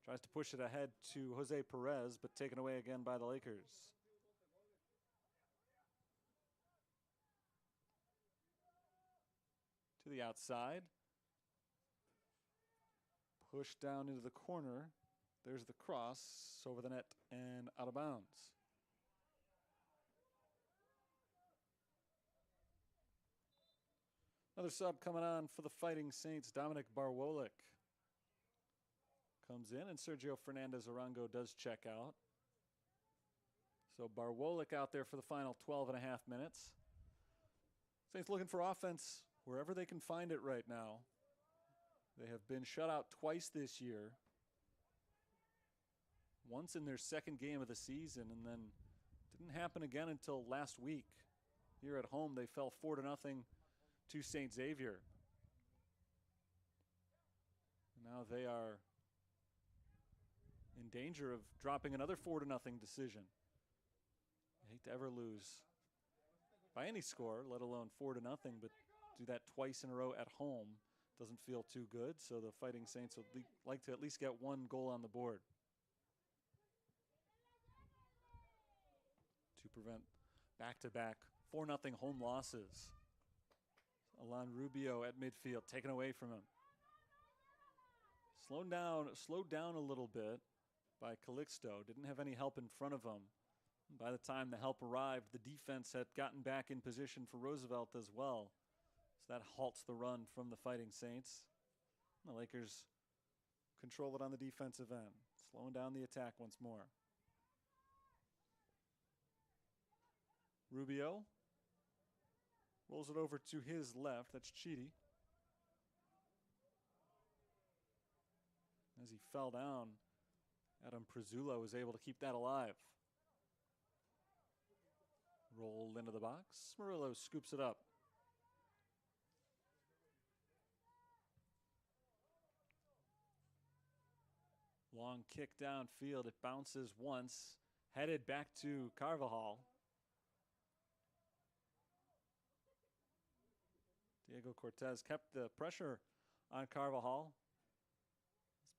tries to push it ahead to Jose Perez, but taken away again by the Lakers. To the outside. Push down into the corner. There's the cross over the net and out of bounds. Another sub coming on for the Fighting Saints, Dominic Barwolik comes in, and Sergio Fernandez Arango does check out. So Barwolik out there for the final 12 and a half minutes. Saints looking for offense wherever they can find it right now. They have been shut out twice this year. Once in their second game of the season, and then didn't happen again until last week. Here at home, they fell 4-0 to St. Xavier. Now they are in danger of dropping another 4-0 decision. I hate to ever lose by any score, let alone 4-0, but do that twice in a row at home doesn't feel too good. So the Fighting Saints would like to at least get one goal on the board to prevent back-to-back 4-0 home losses. Alan Rubio at midfield, taken away from him. Slowed down a little bit by Calixto. Didn't have any help in front of him. By the time the help arrived, the defense had gotten back in position for Roosevelt as well. So that halts the run from the Fighting Saints. The Lakers control it on the defensive end, slowing down the attack once more. Rubio rolls it over to his left. That's Chidi. As he fell down, Adam Prezula was able to keep that alive. Rolled into the box. Murillo scoops it up. Long kick downfield. It bounces once. Headed back to Carvajal. Diego Cortez kept the pressure on Carvajal.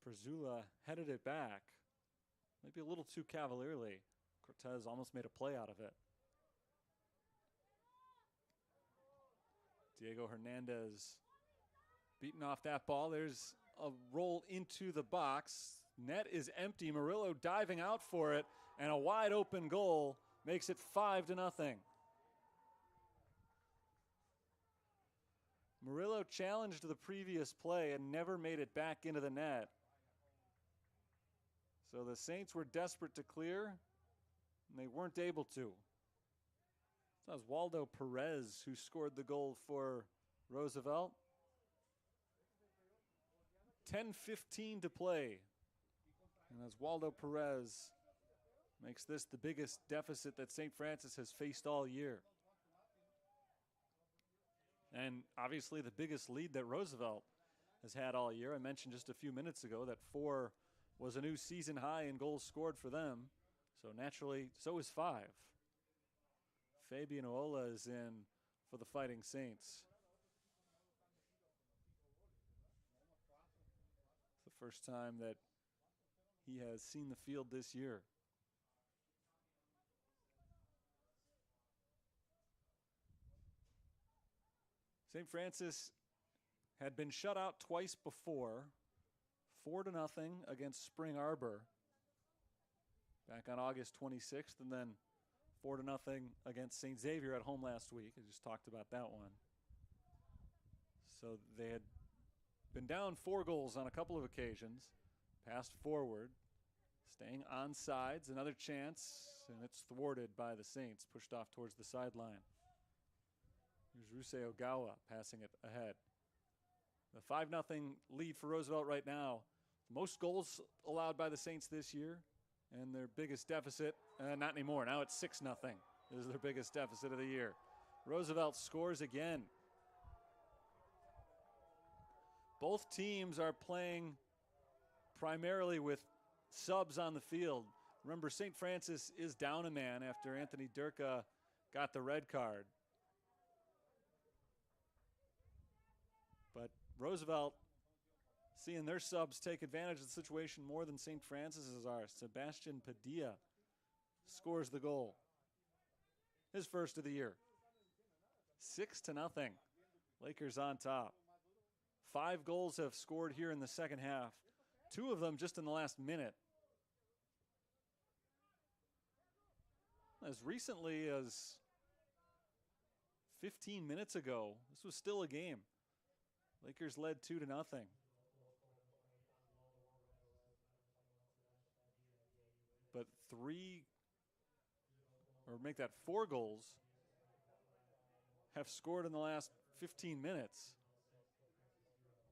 As Prezula headed it back. Maybe a little too cavalierly. Cortez almost made a play out of it. Diego Hernandez beating off that ball. There's a roll into the box. Net is empty. Murillo diving out for it, and a wide open goal makes it 5-0. Murillo challenged the previous play and never made it back into the net. So the Saints were desperate to clear, and they weren't able to. That was Waldo Perez who scored the goal for Roosevelt. 10:15 to play And as Waldo Perez makes this the biggest deficit that St. Francis has faced all year. And obviously the biggest lead that Roosevelt has had all year. I mentioned just a few minutes ago that 4 was a new season high in goals scored for them. So naturally, so is 5. Fabian Ola is in for the Fighting Saints. It's the first time that he has seen the field this year. St. Francis had been shut out twice before, 4-0 against Spring Arbor back on August 26th, and then 4-0 against St. Xavier at home last week. I just talked about that one. So they had been down 4 goals on a couple of occasions, passed forward, staying on sides, another chance, and it's thwarted by the Saints, pushed off towards the sideline. Here's Rusei Ogawa passing it ahead. The 5-0 lead for Roosevelt right now. Most goals allowed by the Saints this year, and their biggest deficit, not anymore. Now it's 6-0. This is their biggest deficit of the year. Roosevelt scores again. Both teams are playing primarily with subs on the field. Remember, St. Francis is down a man after Anthony Durka got the red card. But Roosevelt seeing their subs take advantage of the situation more than St. Francis's are. Sebastian Padilla scores the goal. His first of the year. 6-0. Lakers on top. 5 goals have scored here in the second half. 2 of them just in the last minute. As recently as 15 minutes ago, this was still a game. Lakers led 2-0. But 4 goals have scored in the last 15 minutes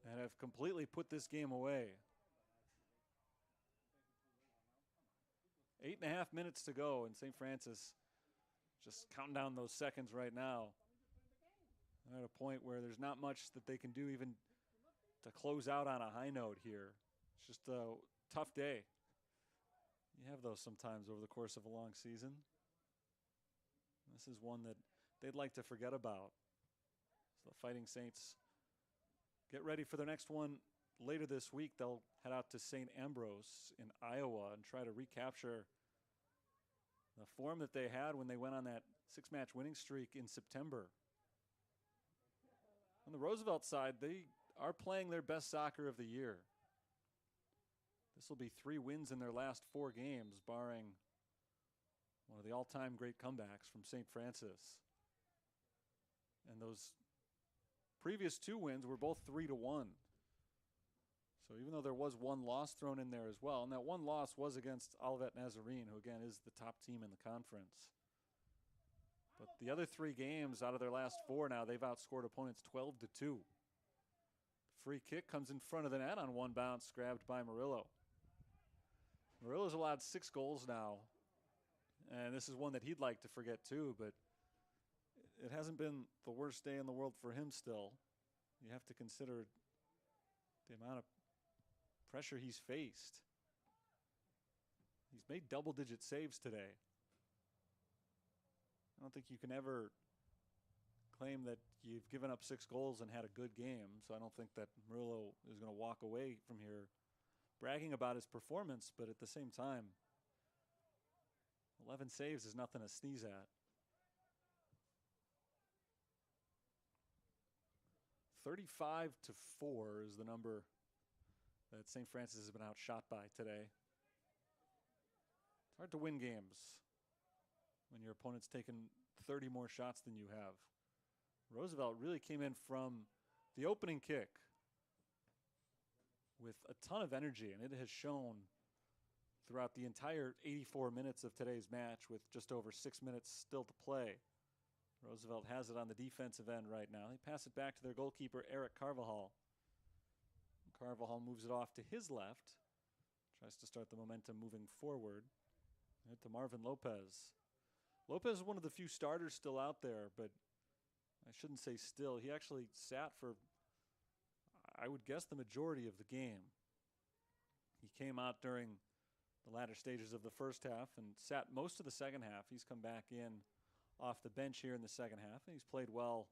and have completely put this game away. 8.5 minutes to go, and St. Francis just counting down those seconds right now. At a point where there's not much that they can do even to close out on a high note here. It's just a tough day. You have those sometimes over the course of a long season. This is one that they'd like to forget about. So the Fighting Saints get ready for their next one later this week. They'll head out to St. Ambrose in Iowa and try to recapture the form that they had when they went on that 6-match winning streak in September. On the Roosevelt side, they are playing their best soccer of the year. This will be 3 wins in their last 4 games, barring one of the all-time great comebacks from St. Francis. And those previous 2 wins were both 3-1. So even though there was 1 loss thrown in there as well, and that 1 loss was against Olivet Nazarene, who again is the top team in the conference. But the other 3 games out of their last 4 now, they've outscored opponents 12-2. Free kick comes in front of the net on 1 bounce, grabbed by Murillo. Murillo's allowed 6 goals now, and this is one that he'd like to forget too, but it hasn't been the worst day in the world for him still. You have to consider the amount of pressure he's faced. He's made double-digit saves today. I don't think you can ever claim that you've given up 6 goals and had a good game, so I don't think that Murillo is going to walk away from here bragging about his performance, but at the same time, 11 saves is nothing to sneeze at. 35-4 is the number that St. Francis has been outshot by today. It's hard to win games when your opponent's taken 30 more shots than you have. Roosevelt really came in from the opening kick with a ton of energy, and it has shown throughout the entire 84 minutes of today's match with just over 6 minutes still to play. Roosevelt has it on the defensive end right now. They pass it back to their goalkeeper, Eric Carvajal. Carvajal moves it off to his left, Tries to start the momentum moving forward. Hit to Marvin Lopez. Lopez is one of the few starters still out there, but I shouldn't say still. He actually sat for, I would guess, the majority of the game. He came out during the latter stages of the first half and sat most of the second half. He's come back in off the bench here in the second half, and he's played well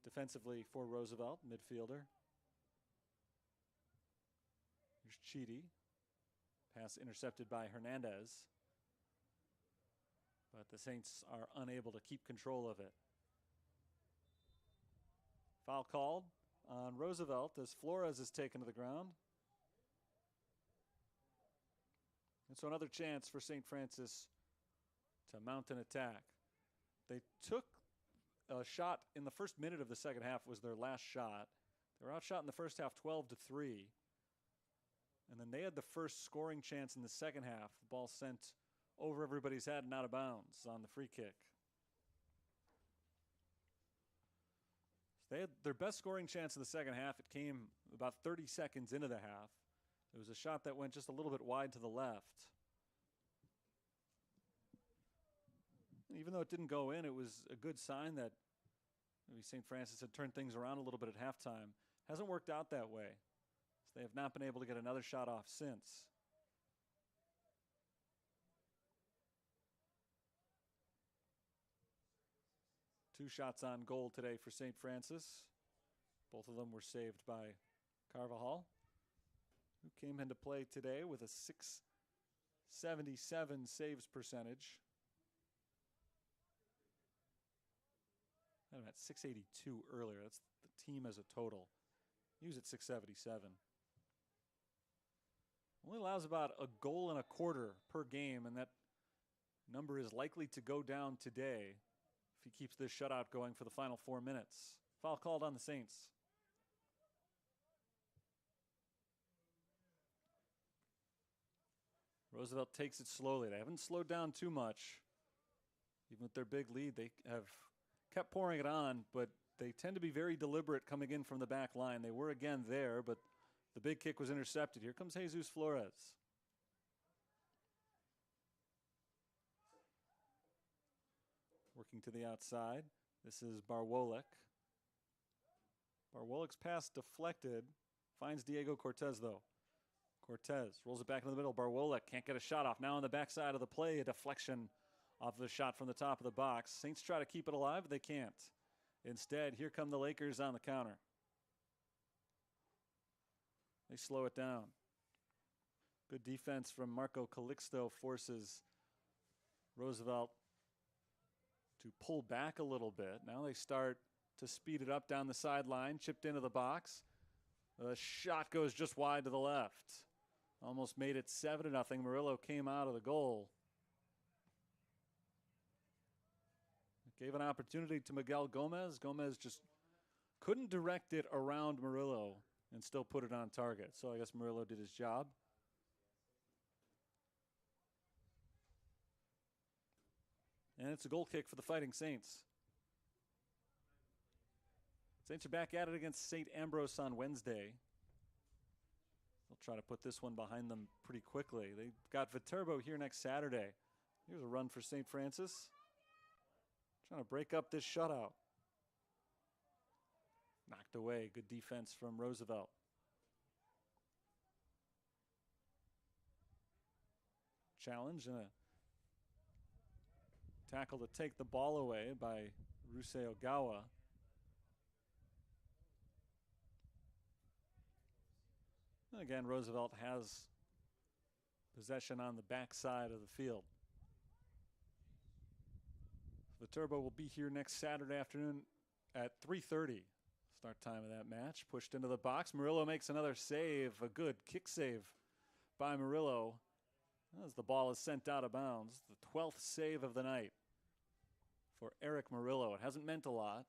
defensively for Roosevelt, midfielder. Here's Chidi. Pass intercepted by Hernandez. But the Saints are unable to keep control of it. Foul called on Roosevelt as Flores is taken to the ground. And so another chance for St. Francis to mount an attack. They took a shot in the first minute of the second half, was their last shot. They were outshot in the first half 12-3. And then they had the first scoring chance in the second half. The ball sent over everybody's head and out of bounds on the free kick. So they had their best scoring chance in the second half. It came about 30 seconds into the half. It was a shot that went just a little bit wide to the left. Even though it didn't go in, it was a good sign that maybe St. Francis had turned things around a little bit at halftime. Hasn't worked out that way. So they have not been able to get another shot off since. Two shots on goal today for St. Francis. Both of them were saved by Carvajal, who came into play today with a .677 saves percentage. I'm at .682 earlier. That's the team as a total. He was at .677. Only allows about a goal and a quarter per game, and that number is likely to go down today if he keeps this shutout going for the final 4 minutes. Foul called on the Saints. Roosevelt takes it slowly. They haven't slowed down too much. Even with their big lead, they have kept pouring it on, but they tend to be very deliberate coming in from the back line. They were again there, but the big kick was intercepted. Here comes Jesus Flores. Working to the outside. This is Barwolek. Barwolek's pass deflected. Finds Diego Cortez, though. Cortez rolls it back into the middle. Barwolek can't get a shot off. Now on the backside of the play, a deflection off the shot from the top of the box. Saints try to keep it alive, but they can't. Instead, here come the Lakers on the counter. They slow it down. Good defense from Marco Calixto forces Roosevelt to pull back a little bit. Now they start to speed it up down the sideline, chipped into the box. The shot goes just wide to the left. Almost made it 7-0. Murillo came out of the goal. Gave an opportunity to Miguel Gomez. Gomez just couldn't direct it around Murillo and still put it on target. So I guess Murillo did his job. And it's a goal kick for the Fighting Saints. Saints are back at it against St. Ambrose on Wednesday. They'll try to put this one behind them pretty quickly. They've got Viterbo here next Saturday. Here's a run for St. Francis. Trying to break up this shutout. Knocked away. Good defense from Roosevelt. Challenge and a tackle to take the ball away by Rusei Ogawa. And again, Roosevelt has possession on the backside of the field. Viterbo will be here next Saturday afternoon at 3:30. Start time of that match. Pushed into the box. Murillo makes another save. A good kick save by Murillo as the ball is sent out of bounds. The 12th save of the night for Eric Murillo. It hasn't meant a lot.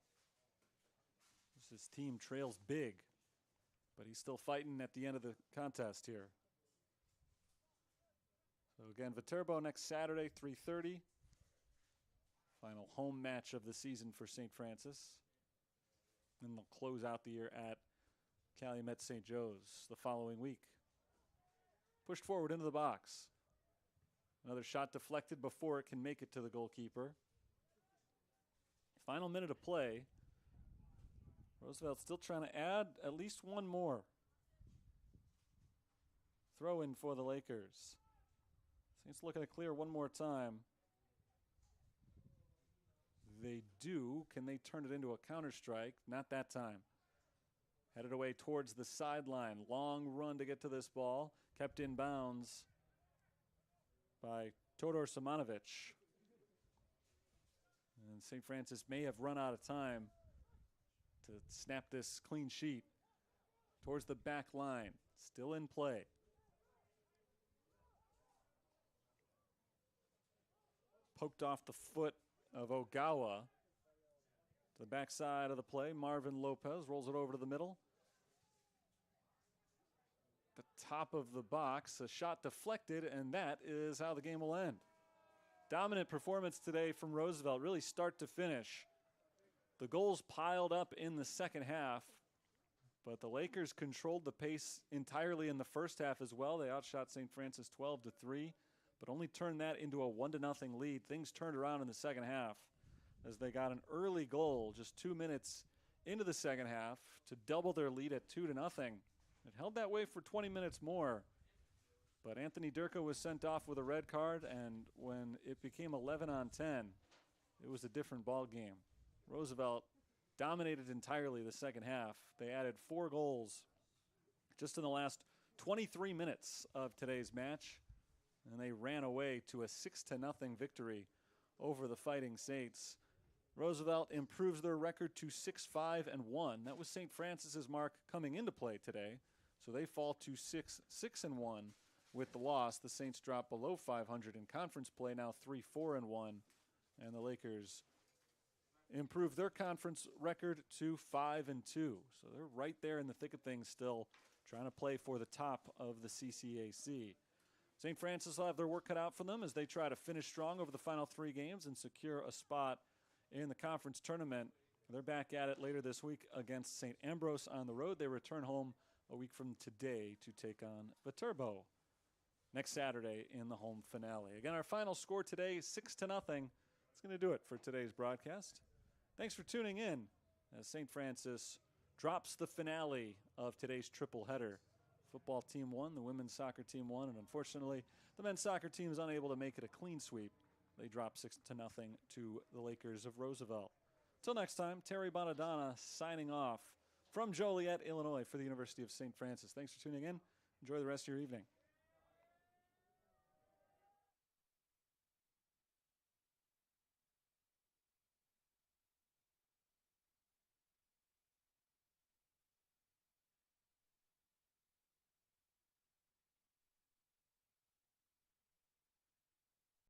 His team trails big, but he's still fighting at the end of the contest here. So again, Viterbo next Saturday, 3:30. Final home match of the season for St. Francis. And they'll close out the year at Calumet St. Joe's the following week. Pushed forward into the box. Another shot deflected before it can make it to the goalkeeper. Final minute of play. Roosevelt still trying to add at least one more. Throw in for the Lakers. Saints looking to clear one more time. They do. Can they turn it into a counter strike? Not that time. Headed away towards the sideline. Long run to get to this ball. Kept in bounds by Todor Simonovic. And St. Francis may have run out of time to snap this clean sheet. Towards the back line. Still in play. Poked off the foot of Ogawa. To the backside of the play, Marvin Lopez rolls it over to the middle. The top of the box, a shot deflected, and that is how the game will end. Dominant performance today from Roosevelt, really start to finish. The goals piled up in the second half, but the Lakers controlled the pace entirely in the first half as well. They outshot St. Francis 12-3, but only turned that into a 1-0 lead. Things turned around in the second half as they got an early goal just 2 minutes into the second half to double their lead at 2-0. It held that way for 20 minutes more, but Anthony Durka was sent off with a red card, and when it became 11-10, it was a different ball game. Roosevelt dominated entirely the second half. They added 4 goals just in the last 23 minutes of today's match, and they ran away to a 6-0 victory over the Fighting Saints. Roosevelt improves their record to 6-5-1. That was St. Francis's mark coming into play today. So they fall to 6-6-1 with the loss. The Saints drop below 500 in conference play, now 3-4-1. And the Lakers improve their conference record to 5-2. So they're right there in the thick of things still, trying to play for the top of the CCAC. St. Francis will have their work cut out for them as they try to finish strong over the final 3 games and secure a spot in the conference tournament. They're back at it later this week against St. Ambrose on the road. They return home a week from today to take on Viterbo next Saturday in the home finale. Again, our final score today, 6-0. It's going to do it for today's broadcast. Thanks for tuning in as St. Francis drops the finale of today's triple header. Football team won, the women's soccer team won, and unfortunately, the men's soccer team is unable to make it a clean sweep. They drop 6-0 to the Lakers of Roosevelt. Till next time, Terry Bonadonna signing off from Joliet, Illinois for the University of St. Francis. Thanks for tuning in. Enjoy the rest of your evening.